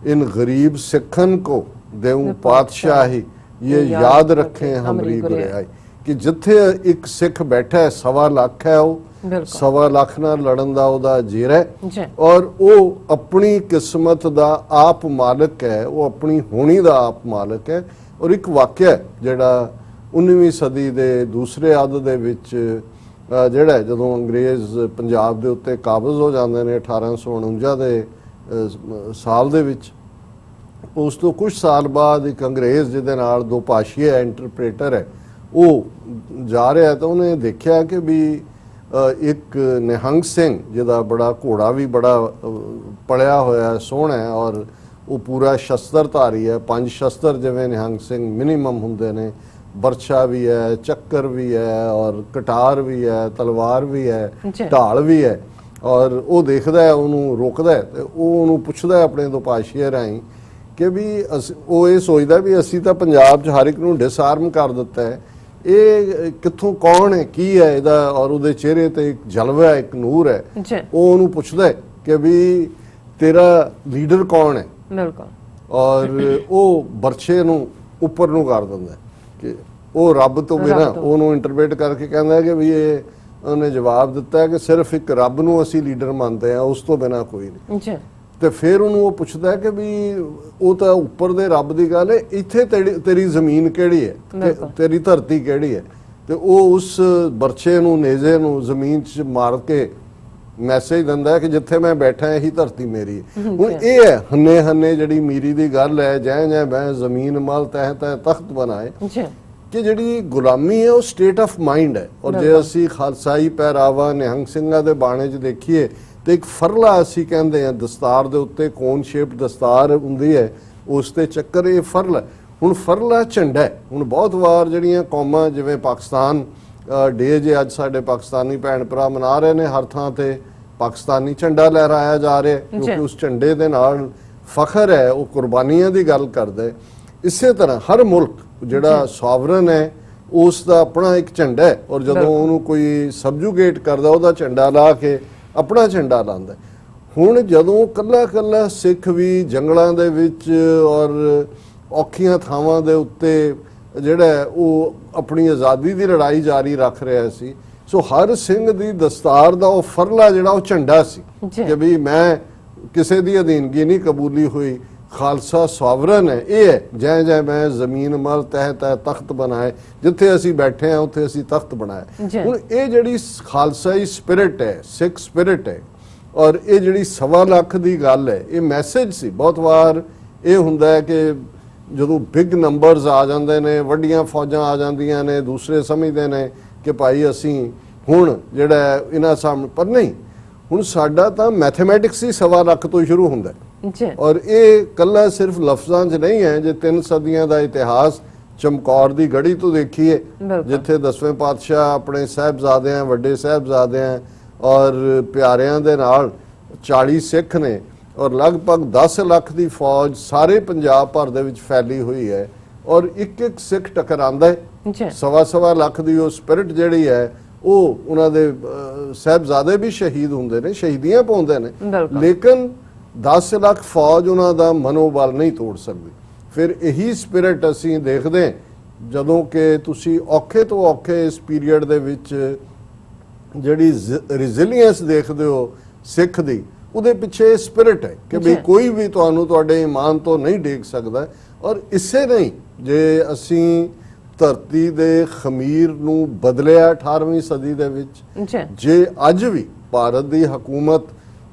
इन गरीब सिखन को देऊं पातशाही, ये याद रखें हमारी गुरियाई। कि जिथे एक सिख बैठा है 1.25 लाख है, वो 1.25 लाख नाल लड़न दा ओदा जीरा है और वो अपनी किस्मत दा आप मालिक है, वो अपनी होनी दा आप मालिक है। और एक वाक्य है जिहड़ा 19वीं सदी दे दूसरे अध दे विच ਜਿਹੜਾ ਜਦੋਂ ਅੰਗਰੇਜ਼ ਪੰਜਾਬ ਦੇ ਉੱਤੇ ਕਾਬਜ਼ ਹੋ ਜਾਂਦੇ ਨੇ 1849 ਦੇ ਸਾਲ ਦੇ ਵਿੱਚ, ਉਸ ਤੋਂ ਕੁਝ ਸਾਲ ਬਾਅਦ ਇੱਕ ਅੰਗਰੇਜ਼ ਜਿਹਦੇ ਨਾਲ ਦੋ ਭਾਸ਼ੀਏ ਇੰਟਰਪ੍ਰੇਟਰ ਹੈ ਉਹ ਜਾ ਰਿਹਾ ਤਾਂ ਉਹਨੇ ਦੇਖਿਆ ਕਿ ਵੀ ਇੱਕ ਨਿਹੰਗ ਸਿੰਘ ਜਿਹਦਾ ਬੜਾ ਘੋੜਾ ਵੀ ਬੜਾ ਪਲਿਆ ਹੋਇਆ ਸੋਹਣਾ ਹੈ ਔਰ ਉਹ ਪੂਰਾ ਸ਼ਸਤਰਧਾਰੀ ਹੈ। 5 ਸ਼ਸਤਰ ਜਿਵੇਂ ਨਿਹੰਗ ਸਿੰਘ ਮਿਨੀਮਮ ਹੁੰਦੇ ਨੇ, ਬਰਛਾ ਵੀ ਹੈ, ਚੱਕਰ ਵੀ ਹੈ ਔਰ ਕਟਾਰ ਵੀ ਹੈ, ਤਲਵਾਰ ਵੀ ਹੈ, ਢਾਲ ਵੀ ਹੈ। ਔਰ ਉਹ ਦੇਖਦਾ ਹੈ, ਉਹਨੂੰ ਰੋਕਦਾ ਹੈ ਤੇ ਉਹ ਉਹਨੂੰ ਪੁੱਛਦਾ ਹੈ ਆਪਣੇ ਦੁਪਾਸ਼ੀਏ ਰਾਹੀਂ ਕਿ ਵੀ ਉਹ ਇਹ ਸੋਚਦਾ ਵੀ ਅਸੀਂ ਤਾਂ ਪੰਜਾਬ 'ਚ ਹਰ ਇੱਕ ਨੂੰ ਡਿਸਆਰਮ ਕਰ ਦਿੱਤਾ ਹੈ, ਇਹ ਕਿੱਥੋਂ ਕੌਣ ਹੈ, ਕੀ ਹੈ ਇਹਦਾ, ਔਰ ਉਹਦੇ ਚਿਹਰੇ ਤੇ ਇੱਕ ਜਲਵਾ ਹੈ, ਇੱਕ ਨੂਰ ਹੈ। ਉਹ ਉਹਨੂੰ ਪੁੱਛਦਾ ਹੈ ਕਿ ਵੀ ਤੇਰਾ ਲੀਡਰ ਕੌਣ ਹੈ। ਬਿਲਕੁਲ। ਔਰ ਉਹ ਬਰਛੇ ਨੂੰ ਉੱਪਰ ਨੂੰ ਕਰ ਦਿੰਦਾ ਕਿ ਉਹ ਰੱਬ ਤੋਂ ਬਿਨਾਂ, ਉਹਨੂੰ ਇੰਟਰਪ੍ਰੀਟ ਕਰਕੇ ਕਹਿੰਦਾ ਕਿ ਵੀ ਇਹ ਉਹਨੇ ਜਵਾਬ ਦਿੱਤਾ ਹੈ ਕਿ ਸਿਰਫ ਇੱਕ ਰੱਬ ਨੂੰ ਅਸੀਂ ਲੀਡਰ ਮੰਨਦੇ ਹਾਂ, ਉਸ ਤੋਂ ਬਿਨਾਂ ਕੋਈ ਨਹੀਂ। ਤੇ ਫਿਰ ਉਹਨੂੰ ਉਹ ਪੁੱਛਦਾ ਹੈ ਕਿ ਵੀ ਉਹ ਤਾਂ ਉੱਪਰ ਦੇ ਰੱਬ ਦੀ ਗੱਲ ਹੈ, ਇੱਥੇ ਤੇਰੀ ਜ਼ਮੀਨ ਕਿਹੜੀ ਹੈ, ਤੇਰੀ ਧਰਤੀ ਕਿਹੜੀ ਹੈ। ਤੇ ਉਹ ਉਸ ਬਰਛੇ ਨੂੰ, ਨੇਜ਼ੇ ਨੂੰ ਜ਼ਮੀਨ 'ਚ ਮਾਰ ਕੇ ਮੈਸੇਜ ਦਿੰਦਾ ਹੈ ਕਿ ਜਿੱਥੇ ਮੈਂ ਬੈਠਾ ਇਹੀ ਧਰਤੀ ਮੇਰੀ ਹੈ। ਹੁਣ ਇਹ ਹੈ ਹੰਨੇ ਹੰਨੇ ਜਿਹੜੀ ਮੀਰੀ ਦੀ ਗੱਲ ਹੈ, ਜੈ ਜੈ ਮੈਂ ਜ਼ਮੀਨ ਮਲ ਤਹਿ ਤਹਿ ਤਖਤ ਬਣਾਏ, ਕਿ ਜਿਹੜੀ ਗੁਲਾਮੀ ਹੈ ਉਹ ਸਟੇਟ ਆਫ ਮਾਈਂਡ ਹੈ। ਔਰ ਜੇ ਅਸੀਂ ਖਾਲਸਾਈ ਪਹਿਰਾਵਾ ਨਿਹੰਗ ਸਿੰਘਾਂ ਦੇ ਬਾਣੇ 'ਚ ਦੇਖੀਏ ਤੇ ਇੱਕ ਫਰਲਾ ਅਸੀਂ ਕਹਿੰਦੇ ਹਾਂ, ਦਸਤਾਰ ਦੇ ਉੱਤੇ ਕੋਨ ਸ਼ੇਪਡ ਦਸਤਾਰ ਹੁੰਦੀ ਹੈ, ਉਸ ਤੇ ਚੱਕਰ, ਇਹ ਫਰਲਾ। ਹੁਣ ਫਰਲਾ ਝੰਡਾ ਹੈ। ਹੁਣ ਬਹੁਤ ਵਾਰ ਜਿਹੜੀਆਂ ਕੌਮਾਂ ਜਿਵੇਂ ਪਾਕਿਸਤਾਨ ਡੇ ਜੇ ਅੱਜ ਸਾਡੇ ਪਾਕਿਸਤਾਨੀ ਭੈਣ ਭਰਾ ਮਨਾ ਰਹੇ ਨੇ, ਹਰ ਥਾਂ ਤੇ ਪਾਕਿਸਤਾਨੀ ਝੰਡਾ ਲਹਿਰਾਇਆ ਜਾ ਰਿਹਾ ਕਿਉਂਕਿ ਉਸ ਝੰਡੇ ਦੇ ਨਾਲ ਫਖਰ ਹੈ, ਉਹ ਕੁਰਬਾਨੀਆਂ ਦੀ ਗੱਲ ਕਰਦਾ ਹੈ। ਇਸੇ ਤਰ੍ਹਾਂ ਹਰ ਮੁਲਕ ਜਿਹੜਾ ਸੋਵਰਨ ਹੈ ਉਸ ਦਾ ਆਪਣਾ ਇੱਕ ਝੰਡਾ ਹੈ ਔਰ ਜਦੋਂ ਉਹਨੂੰ ਕੋਈ ਸਬਜੂਗੇਟ ਕਰਦਾ ਉਹਦਾ ਝੰਡਾ ਲਾ ਕੇ ਆਪਣਾ ਝੰਡਾ ਲਾਉਂਦਾ। ਹੁਣ ਜਦੋਂ ਕੱਲਾ ਕੱਲਾ ਸਿੱਖ ਵੀ ਜੰਗਲਾਂ ਦੇ ਵਿੱਚ ਔਰ ਔਖੀਆਂ ਥਾਵਾਂ ਦੇ ਉੱਤੇ ਜਿਹੜਾ ਉਹ ਆਪਣੀ ਆਜ਼ਾਦੀ ਦੀ ਲੜਾਈ ਜਾਰੀ ਰੱਖ ਰਿਹਾ ਸੀ, ਸੋ ਹਰ ਸਿੰਘ ਦੀ ਦਸਤਾਰ ਦਾ ਉਹ ਫਰਲਾ ਜਿਹੜਾ ਉਹ ਝੰਡਾ ਸੀ ਕਿ ਵੀ ਮੈਂ ਕਿਸੇ ਦੀ ਅਧੀਨਗੀ ਨਹੀਂ ਕਬੂਲੀ ਹੋਈ, ਖਾਲਸਾ ਸੋਵਰਨ ਹੈ। ਇਹ ਹੈ ਜੈ ਜੈ ਮੈਂ ਜ਼ਮੀਨ ਮਲ ਤਹਿ ਤਹਿ ਤਖਤ ਬਣਾਏ, ਜਿੱਥੇ ਅਸੀਂ ਬੈਠੇ ਹਾਂ ਉੱਥੇ ਅਸੀਂ ਤਖਤ ਬਣਾਇਆ। ਹੁਣ ਇਹ ਜਿਹੜੀ ਖਾਲਸਾਈ ਸਪਿਰਿਟ ਹੈ, ਸਿੱਖ ਸਪਿਰਿਟ ਹੈ, ਔਰ ਇਹ ਜਿਹੜੀ 1.25 ਲੱਖ ਦੀ ਗੱਲ ਹੈ, ਇਹ ਮੈਸੇਜ ਸੀ। ਬਹੁਤ ਵਾਰ ਇਹ ਹੁੰਦਾ ਹੈ ਕਿ ਜਦੋਂ ਬਿਗ ਨੰਬਰਸ ਆ ਜਾਂਦੇ ਨੇ, ਵੱਡੀਆਂ ਫੌਜਾਂ ਆ ਜਾਂਦੀਆਂ ਨੇ, ਦੂਸਰੇ ਸਮਝਦੇ ਨੇ ਕਿ ਭਾਈ ਅਸੀਂ ਹੁਣ ਜਿਹੜਾ ਇਹਨਾਂ ਸਾਹਮਣੇ, ਪਰ ਨਹੀਂ, ਹੁਣ ਸਾਡਾ ਤਾਂ ਮੈਥਮੈਟਿਕਸ ਹੀ 1.25 ਲੱਖ ਤੋਂ ਸ਼ੁਰੂ ਹੁੰਦਾ ਹੈ। ਔਰ ਇਹ ਕੱਲਾ ਸਿਰਫ ਲਫ਼ਜ਼ਾਂ 'ਚ ਨਹੀਂ ਹੈ। ਜੇ 3 ਸਦੀਆਂ ਦਾ ਇਤਿਹਾਸ ਚਮਕੌਰ ਦੀ ਗੜੀ ਤੋਂ ਦੇਖੀਏ, ਜਿੱਥੇ 10ਵੇਂ ਪਾਤਸ਼ਾਹ ਆਪਣੇ ਸਾਹਿਬਜ਼ਾਦਿਆਂ, ਵੱਡੇ ਸਾਹਿਬਜ਼ਾਦਿਆਂ ਔਰ ਪਿਆਰਿਆਂ ਦੇ ਨਾਲ 40 ਸਿੱਖ ਨੇ ਔਰ ਲਗਭਗ 10 ਲੱਖ ਦੀ ਫੌਜ ਸਾਰੇ ਪੰਜਾਬ ਭਰ ਦੇ ਵਿੱਚ ਫੈਲੀ ਹੋਈ ਹੈ ਔਰ ਇੱਕ ਇੱਕ ਸਿੱਖ ਟਕਰਾਂਦਾ ਹੈ। 1.25 ਲੱਖ ਦੀ ਉਹ ਸਪਿਰਿਟ ਜਿਹੜੀ ਹੈ, ਉਹ ਉਹਨਾਂ ਦੇ ਸਾਹਿਬਜ਼ਾਦੇ ਵੀ ਸ਼ਹੀਦ ਹੁੰਦੇ ਨੇ, ਸ਼ਹੀਦੀਆਂ ਪਾਉਂਦੇ ਨੇ, ਲੇਕਿਨ 10 ਲੱਖ ਫੌਜ ਉਹਨਾਂ ਦਾ ਮਨੋਬਲ ਨਹੀਂ ਤੋੜ ਸਕਦੀ। ਫਿਰ ਇਹੀ ਸਪਿਰਿਟ ਅਸੀਂ ਦੇਖਦੇ ਜਦੋਂ ਕਿ ਤੁਸੀਂ ਔਖੇ ਤੋਂ ਔਖੇ ਇਸ ਪੀਰੀਅਡ ਦੇ ਵਿੱਚ ਜਿਹੜੀ ਰੈਜ਼ਿਲੀਅੰਸ ਦੇਖਦੇ ਹੋ ਸਿੱਖ ਦੀ, ਉਹਦੇ ਪਿੱਛੇ ਸਪਿਰਿਟ ਹੈ ਕਿ ਵੀ ਕੋਈ ਵੀ ਤੁਹਾਨੂੰ ਤੁਹਾਡੇ ਈਮਾਨ ਤੋਂ ਨਹੀਂ ਡੇਗ ਸਕਦਾ। ਔਰ ਇਸੇ ਨਹੀਂ ਜੇ ਅਸੀਂ ਧਰਤੀ ਦੇ ਖਮੀਰ ਨੂੰ ਬਦਲਿਆ 18ਵੀਂ ਸਦੀ ਦੇ ਵਿੱਚ, ਜੇ ਅੱਜ ਵੀ ਭਾਰਤ ਦੀ ਹਕੂਮਤ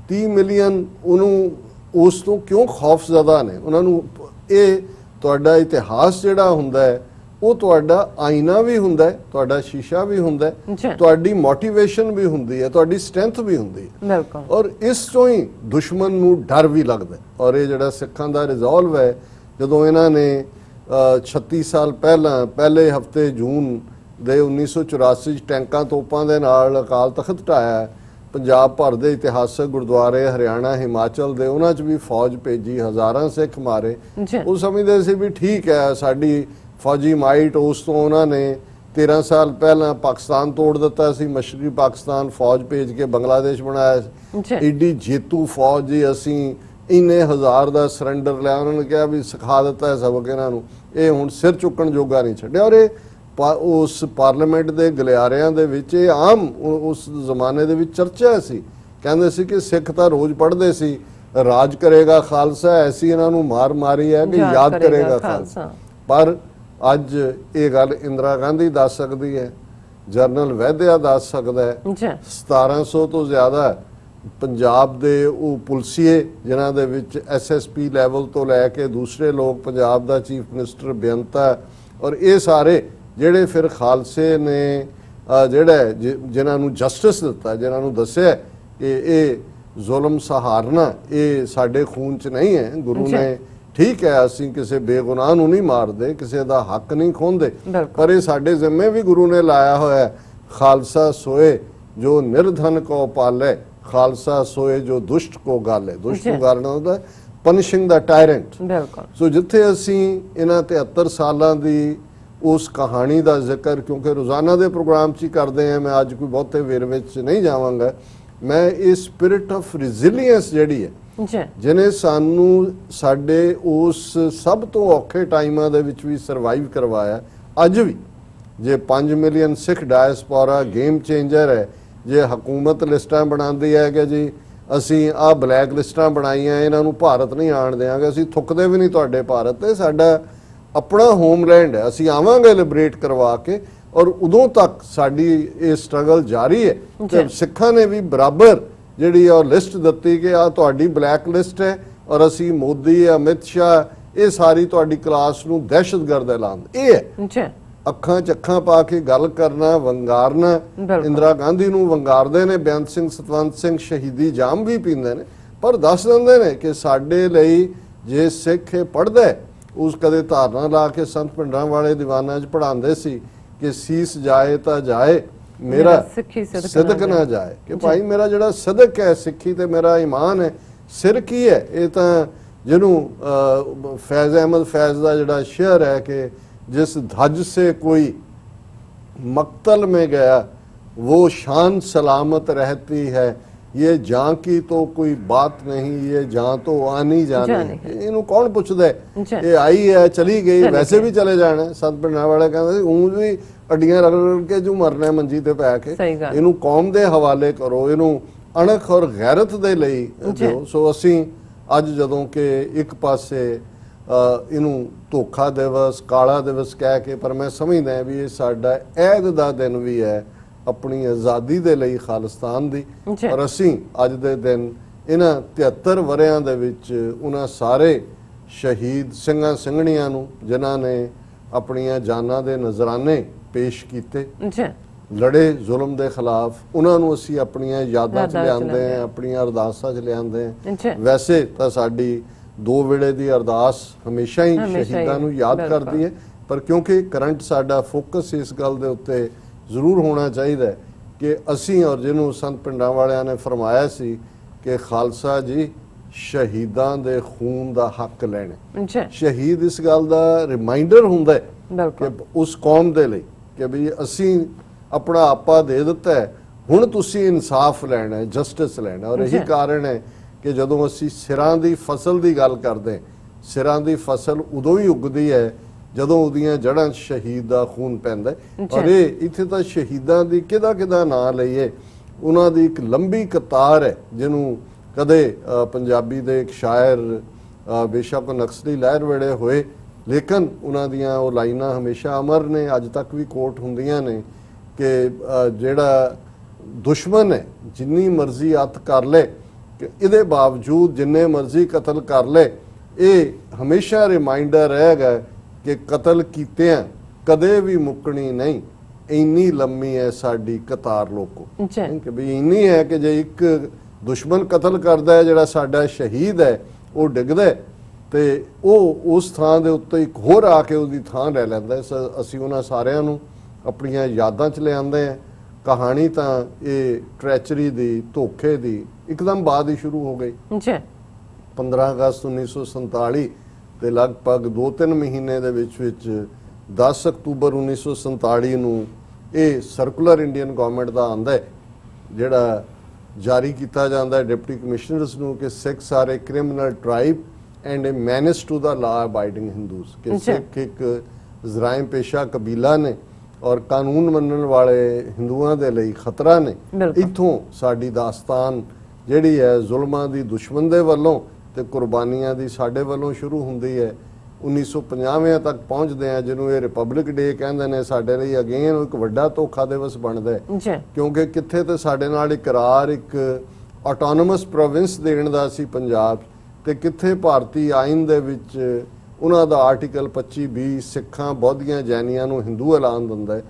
30 ਮਿਲੀਅਨ ਉਹਨੂੰ ਉਸ ਤੋਂ ਕਿਉਂ ਖੌਫਜ਼ਦਾ ਨੇ, ਉਹਨਾਂ ਨੂੰ ਇਹ ਤੁਹਾਡਾ ਇਤਿਹਾਸ ਜਿਹੜਾ ਹੁੰਦਾ ਹੈ ਉਹ ਤੁਹਾਡਾ ਆਇਨਾ ਵੀ ਹੁੰਦਾ ਹੈ, ਤੁਹਾਡਾ ਸ਼ੀਸ਼ਾ ਵੀ ਹੁੰਦਾ ਹੈ, ਤੁਹਾਡੀ ਮੋਟੀਵੇਸ਼ਨ ਵੀ ਹੁੰਦੀ ਹੈ, ਤੁਹਾਡੀ ਸਟਰੈਂਥ ਵੀ ਹੁੰਦੀ ਹੈ। ਔਰ ਇਸ ਤੋਂ ਹੀ ਦੁਸ਼ਮਣ ਨੂੰ ਡਰ ਵੀ ਲੱਗਦਾ। ਔਰ ਇਹ ਜਿਹੜਾ ਸਿੱਖਾਂ ਦਾ ਰਿਜ਼ੋਲਵ ਹੈ, ਜਦੋਂ ਇਹਨਾਂ ਨੇ 36 ਸਾਲ ਪਹਿਲਾਂ ਪਹਿਲੇ ਹਫਤੇ ਜੂਨ ਦੇ 1984 ਚ ਟੈਂਕਾਂ ਤੋਪਾਂ ਦੇ ਨਾਲ ਅਕਾਲ ਤਖਤ ਢਾਇਆ, ਪੰਜਾਬ ਭਰ ਦੇ ਇਤਿਹਾਸਕ ਗੁਰਦੁਆਰੇ ਹਰਿਆਣਾ ਹਿਮਾਚਲ ਦੇ ਉਹਨਾਂ 'ਚ ਵੀ ਫੌਜ ਭੇਜੀ, ਹਜ਼ਾਰਾਂ ਸਿੱਖ ਮਾਰੇ। ਉਹ ਸਮਝਦੇ ਸੀ ਵੀ ਠੀਕ ਹੈ ਸਾਡੀ ਫੌਜੀ ਮਾਈਟ, ਉਸ ਤੋਂ ਉਹਨਾਂ ਨੇ 13 ਸਾਲ ਪਹਿਲਾਂ ਪਾਕਿਸਤਾਨ ਤੋੜ ਦਿੱਤਾ ਸੀ, ਮਸ਼ਰਕੀ ਪਾਕਿਸਤਾਨ ਫੌਜ ਭੇਜ ਕੇ ਬੰਗਲਾਦੇਸ਼ ਬਣਾਇਆ ਸੀ। ਏਡੀ ਜੇਤੂ ਫੌਜ ਜੀ ਅਸੀਂ ਇੰਨੇ ਹਜ਼ਾਰ ਦਾ ਸਰੈਂਡਰ ਲਿਆ, ਉਹਨਾਂ ਨੇ ਕਿਹਾ ਵੀ ਸਿਖਾ ਦਿੱਤਾ ਹੈ ਸਬਕ ਇਹਨਾਂ ਨੂੰ, ਇਹ ਹੁਣ ਸਿਰ ਚੁੱਕਣ ਜੋਗਾ ਨਹੀਂ ਛੱਡਿਆ। ਔਰ ਇਹ ਉਸ ਪਾਰਲੀਮੈਂਟ ਦੇ ਗਲਿਆਰਿਆਂ ਦੇ ਵਿੱਚ ਇਹ ਆਮ ਉਸ ਜ਼ਮਾਨੇ ਦੇ ਵਿੱਚ ਚਰਚਾ ਸੀ। ਕਹਿੰਦੇ ਸੀ ਕਿ ਸਿੱਖ ਤਾਂ ਰੋਜ਼ ਪੜ੍ਹਦੇ ਸੀ ਰਾਜ ਕਰੇਗਾ ਖਾਲਸਾ, ਐਸੀ ਇਹਨਾਂ ਨੂੰ ਮਾਰ ਮਾਰੀ ਹੈ ਕਿ ਯਾਦ ਕਰੇਗਾ ਖਾਲਸਾ। ਪਰ ਅੱਜ ਇਹ ਗੱਲ ਇੰਦਰਾ ਗਾਂਧੀ ਦੱਸ ਸਕਦੀ ਹੈ, ਜਨਰਲ ਵੈਦਿਆ ਦੱਸ ਸਕਦਾ ਹੈ। 1700 ਤੋਂ ਜ਼ਿਆਦਾ ਪੰਜਾਬ ਦੇ ਉਹ ਪੁਲਸੀਏ ਜਿਨ੍ਹਾਂ ਦੇ ਵਿੱਚ SSP ਲੈਵਲ ਤੋਂ ਲੈ ਕੇ ਦੂਸਰੇ ਲੋਕ, ਪੰਜਾਬ ਦਾ ਚੀਫ ਮਿਨਿਸਟਰ ਬੇਅੰਤਾ, ਔਰ ਇਹ ਸਾਰੇ ਜਿਹੜੇ ਫਿਰ ਖਾਲਸੇ ਨੇ ਜਿਹੜਾ ਹੈ ਜਿਨ੍ਹਾਂ ਨੂੰ ਜਸਟਿਸ ਦਿੱਤਾ, ਜਿਨ੍ਹਾਂ ਨੂੰ ਦੱਸਿਆ ਕਿ ਇਹ ਜ਼ੁਲਮ ਸਹਾਰਨਾ ਇਹ ਸਾਡੇ ਖੂਨ 'ਚ ਨਹੀਂ ਹੈ। ਗੁਰੂ ਨੇ ਠੀਕ ਹੈ, ਅਸੀਂ ਕਿਸੇ ਬੇਗੁਨਾਹ ਨੂੰ ਨਹੀਂ ਮਾਰਦੇ, ਕਿਸੇ ਦਾ ਹੱਕ ਨਹੀਂ ਖੋਹਦੇ, ਪਰ ਇਹ ਸਾਡੇ ਜ਼ਿੰਮੇ ਵੀ ਗੁਰੂ ਨੇ ਲਾਇਆ ਹੋਇਆ। ਖਾਲਸਾ ਸੋਏ ਜੋ ਨਿਰਧਨ ਕੋ ਪਾਲੇ, ਖਾਲਸਾ ਸੋਏ ਜੋ ਦੁਸ਼ਟ ਕੋ ਗਾਲੇ। ਦੁਸ਼ਟ ਨੂੰ ਗਾਲਣਾ ਹੁੰਦਾ ਪਨਿਸ਼ਿੰਗ ਦਾ ਟਾਇਰੈਂਟ। ਸੋ ਜਿੱਥੇ ਅਸੀਂ ਇਹਨਾਂ 73 ਸਾਲਾਂ ਦੀ ਉਸ ਕਹਾਣੀ ਦਾ ਜ਼ਿਕਰ, ਕਿਉਂਕਿ ਰੋਜ਼ਾਨਾ ਦੇ ਪ੍ਰੋਗਰਾਮ 'ਚ ਹੀ ਕਰਦੇ ਹਾਂ, ਮੈਂ ਅੱਜ ਕੋਈ ਬਹੁਤੇ ਵੇਰਵੇ 'ਚ ਨਹੀਂ ਜਾਵਾਂਗਾ, ਮੈਂ ਇਹ ਸਪਿਰਿਟ ਆਫ ਰੈਜ਼ਿਲੀਅੰਸ ਜਿਹੜੀ ਹੈ ਜਿਹਨੇ ਸਾਨੂੰ ਸਾਡੇ ਉਸ ਸਭ ਤੋਂ ਔਖੇ ਟਾਈਮਾਂ ਦੇ ਵਿੱਚ ਵੀ ਸਰਵਾਈਵ ਕਰਵਾਇਆ, ਅੱਜ ਵੀ ਜੇ 5 ਮਿਲੀਅਨ ਸਿੱਖ ਡਾਇਸਪੋਰਾ ਗੇਮ ਚੇਂਜਰ ਹੈ। ਜੇ ਹਕੂਮਤ ਲਿਸਟਾਂ ਬਣਾਉਂਦੀ ਹੈ ਕਿ ਜੀ ਅਸੀਂ ਆਹ ਬਲੈਕ ਲਿਸਟਾਂ ਬਣਾਈਆਂ, ਇਹਨਾਂ ਨੂੰ ਭਾਰਤ ਨਹੀਂ ਆਉਣ ਦਿਆਂਗੇ, ਅਸੀਂ ਥੁੱਕਦੇ ਵੀ ਨਹੀਂ ਤੁਹਾਡੇ ਭਾਰਤ ਤੇ, ਸਾਡਾ ਆਪਣਾ ਹੋਮਲੈਂਡ ਹੈ, ਅਸੀਂ ਆਵਾਂਗੇ ਲਿਬਰੇਟ ਕਰਵਾ ਕੇ। ਔਰ ਉਦੋਂ ਤੱਕ ਸਾਡੀ ਇਹ ਸਟਰਗਲ ਜਾਰੀ ਹੈ। ਤੇ ਸਿੱਖਾਂ ਨੇ ਵੀ ਬਰਾਬਰ ਜਿਹੜੀ ਉਹ ਲਿਸਟ ਦਿੱਤੀ ਕਿ ਆ ਤੁਹਾਡੀ ਬਲੈਕ ਲਿਸਟ ਹੈ, ਔਰ ਅਸੀਂ ਮੋਦੀ, ਅਮਿਤ ਸ਼ਾਹ, ਇਹ ਸਾਰੀ ਤੁਹਾਡੀ ਕਲਾਸ ਨੂੰ ਦਹਿਸ਼ਤਗਰਦ ਐਲਾਨ। ਇਹ ਹੈ ਅੱਖਾਂ 'ਚ ਅੱਖਾਂ ਪਾ ਕੇ ਗੱਲ ਕਰਨਾ, ਵੰਗਾਰਨਾ। ਇੰਦਰਾ ਗਾਂਧੀ ਨੂੰ ਵੰਗਾਰਦੇ ਨੇ, ਬੇਅੰਤ ਸਿੰਘ, ਸਤਵੰਤ ਸਿੰਘ ਸ਼ਹੀਦੀ ਜਾਮ ਵੀ ਪੀਂਦੇ ਨੇ, ਪਰ ਦੱਸ ਦਿੰਦੇ ਨੇ ਕਿ ਸਾਡੇ ਲਈ ਜੇ ਸਿੱਖ ਪੜ੍ਹਦਾ, ਉਸ ਕਦੇ ਧਾਰਨਾ ਲਾ ਕੇ ਸੰਤ ਭਿੰਡਰਾਂ ਵਾਲੇ ਦੀਵਾਨਾਂ 'ਚ ਪੜ੍ਹਾਉਂਦੇ ਸੀ ਕਿ ਸੀਸ ਜਾਏ ਤਾਂ ਜਾਏ, ਮੇਰਾ ਸਿਦਕ ਨਾ ਜਾਏ। ਕਿ ਭਾਈ ਮੇਰਾ ਜਿਹੜਾ ਸਿਦਕ ਹੈ, ਸਿੱਖੀ ਤੇ ਮੇਰਾ ਈਮਾਨ ਹੈ, ਸਿਰ ਕੀ ਹੈ? ਇਹ ਤਾਂ ਜਿਹਨੂੰ ਫੈਜ਼ ਅਹਿਮਦ ਫੈਜ਼ ਦਾ ਜਿਹੜਾ ਸ਼ੇਅਰ ਹੈ ਕਿ जिस धज से कोई मक्तल में गया वो शान सलामत रहती है, ये जां की तो कोई बात नहीं, ये जां तो आनी जानी। इनू कौन पुछदा है? ये आई है चली गई, वैसे भी चले जाना। सत पिंडां वाले कहंदे ऊं भी अड्डियां रगड़ के जो मरना है मंजी ते पै के, इनू कौम दे हवाले करो, इनू अणख और गैरत दे लई दिओ। सो असीं अज जदों कि एक पासे ਇਹਨੂੰ ਧੋਖਾ ਦਿਵਸ, ਕਾਲਾ ਦਿਵਸ ਕਹਿ ਕੇ, ਪਰ ਮੈਂ ਸਮਝਦਾ ਵੀ ਇਹ ਸਾਡਾ ਐਦ ਦਾ ਦਿਨ ਵੀ ਹੈ ਆਪਣੀ ਆਜ਼ਾਦੀ ਦੇ ਲਈ, ਖਾਲਿਸਤਾਨ ਦੀ। ਔਰ ਅਸੀਂ ਅੱਜ ਦੇ ਦਿਨ ਇਹਨਾਂ 73 ਵਰਿਆਂ ਦੇ ਵਿੱਚ ਉਹਨਾਂ ਸਾਰੇ ਸ਼ਹੀਦ ਸਿੰਘਾਂ ਸਿੰਘਣੀਆਂ ਨੂੰ ਜਿਨ੍ਹਾਂ ਨੇ ਆਪਣੀਆਂ ਜਾਨਾਂ ਦੇ ਨਜ਼ਰਾਨੇ ਪੇਸ਼ ਕੀਤੇ, ਲੜੇ ਜ਼ੁਲਮ ਦੇ ਖਿਲਾਫ, ਉਹਨਾਂ ਨੂੰ ਅਸੀਂ ਆਪਣੀਆਂ ਯਾਦਾਂ 'ਚ ਲਿਆਂਦੇ ਹਾਂ, ਆਪਣੀਆਂ ਅਰਦਾਸਾਂ 'ਚ ਲਿਆਂਦੇ ਹਾਂ। ਵੈਸੇ ਤਾਂ ਸਾਡੀ ਦੋ ਵੇਲੇ ਦੀ ਅਰਦਾਸ ਹਮੇਸ਼ਾ ਹੀ ਸ਼ਹੀਦਾਂ ਨੂੰ ਯਾਦ ਕਰਦੀ ਹੈ, ਪਰ ਕਿਉਂਕਿ ਕਰੰਟ ਸਾਡਾ ਫੋਕਸ ਇਸ ਗੱਲ ਦੇ ਉੱਤੇ ਜ਼ਰੂਰ ਹੋਣਾ ਚਾਹੀਦਾ ਹੈ ਕਿ ਅਸੀਂ, ਔਰ ਜਿਹਨੂੰ ਸੰਤ ਪਿੰਡਾਂ ਵਾਲਿਆਂ ਨੇ ਫਰਮਾਇਆ ਸੀ ਕਿ ਖਾਲਸਾ ਜੀ ਸ਼ਹੀਦਾਂ ਦੇ ਖੂਨ ਦਾ ਹੱਕ ਲੈਣਾ। ਸ਼ਹੀਦ ਇਸ ਗੱਲ ਦਾ ਰਿਮਾਈਂਡਰ ਹੁੰਦਾ ਹੈ ਕਿ ਉਸ ਕੌਮ ਦੇ ਲਈ ਕਿ ਵੀ ਅਸੀਂ ਆਪਣਾ ਆਪਾ ਦੇ ਦਿੱਤਾ ਹੈ, ਹੁਣ ਤੁਸੀਂ ਇਨਸਾਫ ਲੈਣਾ ਹੈ, ਜਸਟਿਸ ਲੈਣਾ। ਔਰ ਇਹੀ ਕਾਰਨ ਹੈ ਕਿ ਜਦੋਂ ਅਸੀਂ ਸਿਰਾਂ ਦੀ ਫਸਲ ਦੀ ਗੱਲ ਕਰਦੇ, ਸਿਰਾਂ ਦੀ ਫਸਲ ਉਦੋਂ ਹੀ ਉੱਗਦੀ ਹੈ ਜਦੋਂ ਉਹਦੀਆਂ ਜੜ੍ਹਾਂ 'ਚ ਸ਼ਹੀਦ ਦਾ ਖੂਨ ਪੈਂਦਾ। ਔਰ ਇਹ ਇੱਥੇ ਤਾਂ ਸ਼ਹੀਦਾਂ ਦੀ ਕਿਹਦਾ ਨਾਂ ਲਈਏ, ਉਹਨਾਂ ਦੀ ਇੱਕ ਲੰਬੀ ਕਤਾਰ ਹੈ ਜਿਹਨੂੰ ਕਦੇ ਪੰਜਾਬੀ ਦੇ ਇੱਕ ਸ਼ਾਇਰ, ਬੇਸ਼ੱਕ ਨਕਸਲੀ ਲਹਿਰ ਵੇਲੇ ਹੋਏ, ਲੇਕਿਨ ਉਹਨਾਂ ਦੀਆਂ ਉਹ ਲਾਈਨਾਂ ਹਮੇਸ਼ਾ ਅਮਰ ਨੇ, ਅੱਜ ਤੱਕ ਵੀ ਕੋਟ ਹੁੰਦੀਆਂ ਨੇ ਕਿ ਜਿਹੜਾ ਦੁਸ਼ਮਣ ਹੈ ਜਿੰਨੀ ਮਰਜ਼ੀ ਅੱਤ ਕਰ ਲੇ, ਇਹਦੇ ਬਾਵਜੂਦ ਜਿੰਨੇ ਮਰਜ਼ੀ ਕਤਲ ਕਰ ਲੈ, ਇਹ ਹਮੇਸ਼ਾ ਰਿਮਾਈਂਡਰ ਰਹੇਗਾ ਕਿ ਕਤਲ ਕੀਤਿਆਂ ਕਦੇ ਵੀ ਮੁੱਕਣੀ ਨਹੀਂ, ਇੰਨੀ ਲੰਮੀ ਹੈ ਸਾਡੀ ਕਤਾਰ ਲੋਕੋ। ਕਿ ਵੀ ਇੰਨੀ ਹੈ ਕਿ ਜੇ ਇੱਕ ਦੁਸ਼ਮਣ ਕਤਲ ਕਰਦਾ ਹੈ, ਜਿਹੜਾ ਸਾਡਾ ਸ਼ਹੀਦ ਹੈ ਉਹ ਡਿੱਗਦਾ ਤੇ ਉਹ ਉਸ ਥਾਂ ਦੇ ਉੱਤੇ ਇੱਕ ਹੋਰ ਆ ਕੇ ਉਹਦੀ ਥਾਂ ਲੈ ਲੈਂਦਾ। ਅਸੀਂ ਉਹਨਾਂ ਸਾਰਿਆਂ ਨੂੰ ਆਪਣੀਆਂ ਯਾਦਾਂ 'ਚ ਲਿਆਂਦੇ ਹਾਂ। ਕਹਾਣੀ ਤਾਂ ਇਹ ਟ੍ਰੈਚਰੀ ਦੀ, ਧੋਖੇ ਦੀ ਇੱਕਦਮ ਬਾਅਦ ਹੀ ਸ਼ੁਰੂ ਹੋ ਗਈ। 15 ਅਗਸਤ 1947 ਤੇ ਲਗਭਗ 2-3 ਮਹੀਨੇ ਦੇ ਵਿੱਚ 10 ਅਕਤੂਬਰ 1947 ਨੂੰ ਇਹ ਸਰਕੂਲਰ ਇੰਡੀਅਨ ਗਵਰਨਮੈਂਟ ਦਾ ਆਂਦਾ ਹੈ, ਜਿਹੜਾ ਜਾਰੀ ਕੀਤਾ ਜਾਂਦਾ ਹੈ ਡਿਪਟੀ ਕਮਿਸ਼ਨਰਸ ਨੂੰ ਕਿ Sikhs are a criminal tribe and a menace to the law abiding Hindus, ਕਿ ਸਿੱਖ ਇੱਕ ਜ਼ਰਾਇਮ ਪੇਸ਼ਾ ਕਬੀਲਾ ਨੇ ਔਰ ਕਾਨੂੰਨ ਮੰਨਣ ਵਾਲੇ ਹਿੰਦੂਆਂ ਦੇ ਲਈ ਖਤਰਾ ਨੇ। ਇੱਥੋਂ ਸਾਡੀ ਦਾਸਤਾਨ ਜਿਹੜੀ ਹੈ ਜ਼ੁਲਮਾਂ ਦੀ ਦੁਸ਼ਮਣ ਦੇ ਵੱਲੋਂ ਤੇ ਕੁਰਬਾਨੀਆਂ ਦੀ ਸਾਡੇ ਵੱਲੋਂ ਸ਼ੁਰੂ ਹੁੰਦੀ ਹੈ। 1950 ਤੱਕ ਪਹੁੰਚਦੇ ਆ, ਜਿਹਨੂੰ ਇਹ ਰਿਪਬਲਿਕ ਡੇ ਕਹਿੰਦੇ ਨੇ। ਸਾਡੇ ਲਈ ਅਗੇਨ ਇੱਕ ਵੱਡਾ ਧੋਖਾ ਦਿਵਸ ਬਣਦਾ ਹੈ, ਕਿਉਂਕਿ ਕਿੱਥੇ ਤੇ ਸਾਡੇ ਨਾਲ ਇਕਰਾਰ ਇੱਕ ਆਟੋਨੋਮਸ ਪ੍ਰੋਵਿੰਸ ਦੇਣ ਦਾ ਸੀ ਪੰਜਾਬ, ਤੇ ਕਿੱਥੇ ਭਾਰਤੀ ਆਇਨ ਦੇ ਵਿੱਚ ਉਹਨਾਂ ਦਾ ਆਰਟੀਕਲ 25(20) ਸਿੱਖਾਂ, ਬੌਧੀਆਂ, ਜੈਨੀਆਂ ਨੂੰ ਹਿੰਦੂ ਐਲਾਨ ਦਿੰਦਾ ਹੈ।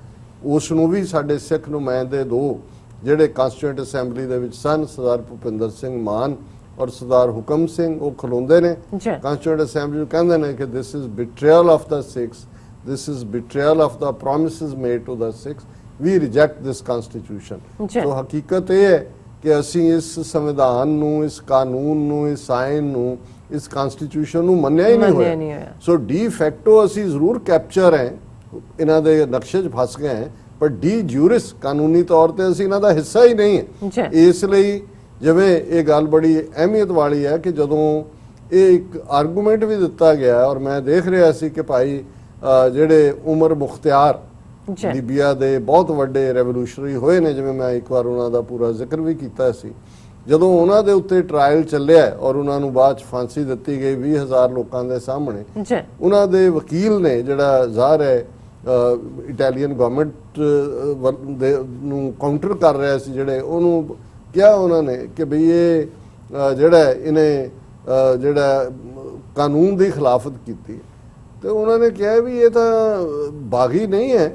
ਉਸ ਨੂੰ ਵੀ ਸਾਡੇ ਸਿੱਖ ਨੁਮਾਇੰਦੇ ਦੋ ਜਿਹੜੇ ਕਾਂਸਟੀਟਿਊਂਟ ਅਸੈਂਬਲੀ ਦੇ ਵਿੱਚ ਸਨ, ਸਰਦਾਰ ਭੁਪਿੰਦਰ ਸਿੰਘ ਮਾਨ ਔਰ ਸਰਦਾਰ ਹੁਕਮ ਸਿੰਘ, ਉਹ ਖਲੋਂਦੇ ਨੇ ਕਾਂਸਟੀਟਿਊਂਟ ਅਸੈਂਬਲੀ ਨੂੰ, ਕਹਿੰਦੇ ਨੇ ਕਿ this is betrayal of the Sikhs, this is betrayal of the promises made to the Sikhs, we reject this constitution। तो हकीकत ये है कि ਅਸੀਂ ਇਸ ਸੰਵਿਧਾਨ ਨੂੰ, ਇਸ ਕਾਨੂੰਨ ਨੂੰ, ਇਸ ਆਇਨ ਨੂੰ, ਇਸ ਕਨਸਟੀਟਿਊਸ਼ਨ ਨੂੰ ਮੰਨਿਆ ਹੀ ਨਹੀਂ ਹੋਇਆ। ਸੋ ਡੀ ਫੈਕਟੋ ਅਸੀਂ ਜ਼ਰੂਰ ਕੈਪਚਰ ਹੈ, ਇਹਨਾਂ ਦੇ ਨਕਸ਼ੇ 'ਚ ਫਸ ਗਏ ਹੈ, ਪਰ ਡੀ ਜੂਰਿਸ ਕਾਨੂੰਨੀ ਤੌਰ ਤੇ ਅਸੀਂ ਇਹਨਾਂ ਦਾ ਹਿੱਸਾ ਹੀ ਨਹੀਂ ਹੈ। ਇਸ ਲਈ ਜਿਵੇਂ ਇਹ ਗੱਲ ਬੜੀ ਅਹਿਮੀਅਤ ਵਾਲੀ ਹੈ ਕਿ ਜਦੋਂ ਇਹ ਇੱਕ ਆਰਗੂਮੈਂਟ ਵੀ ਦਿੱਤਾ ਗਿਆ, ਔਰ ਮੈਂ ਦੇਖ ਰਿਹਾ ਸੀ ਕਿ ਭਾਈ ਜਿਹੜੇ ਉਮਰ ਮੁਖਤਿਆਰ ਲੀਬੀਆ ਦੇ ਬਹੁਤ ਵੱਡੇ ਰੈਵੋਲੂਸ਼ਨਰੀ ਹੋਏ ਨੇ, ਜਿਵੇਂ ਮੈਂ ਇੱਕ ਵਾਰ ਉਹਨਾਂ ਦਾ ਪੂਰਾ ਜ਼ਿਕਰ ਵੀ ਕੀਤਾ ਸੀ, ਜਦੋਂ ਉਹਨਾਂ ਦੇ ਉੱਤੇ ਟ੍ਰਾਇਲ ਚੱਲਿਆ ਔਰ ਉਹਨਾਂ ਨੂੰ ਬਾਅਦ ਚ ਫਾਂਸੀ ਦਿੱਤੀ ਗਈ 20,000 ਲੋਕਾਂ ਦੇ ਸਾਹਮਣੇ, ਉਹਨਾਂ ਦੇ ਵਕੀਲ ਨੇ, ਜਿਹੜਾ ਜ਼ਾਹਰ ਹੈ ਇਟਾਲੀਅਨ ਗਵਰਨਮੈਂਟ ਨੂੰ ਕਾਊਂਟਰ ਕਰ ਰਿਹਾ ਸੀ, ਜਿਹੜੇ ਉਹਨੂੰ ਕਿਹਾ ਉਹਨਾਂ ਨੇ ਕਿ ਬਈ ਇਹ ਜਿਹੜਾ ਇਹਨੇ ਜਿਹੜਾ ਕਾਨੂੰਨ ਦੀ ਖਿਲਾਫਤ ਕੀਤੀ, ਤੇ ਉਹਨਾਂ ਨੇ ਕਿਹਾ ਵੀ ਇਹ ਤਾਂ ਬਾਗੀ ਨਹੀਂ ਹੈ,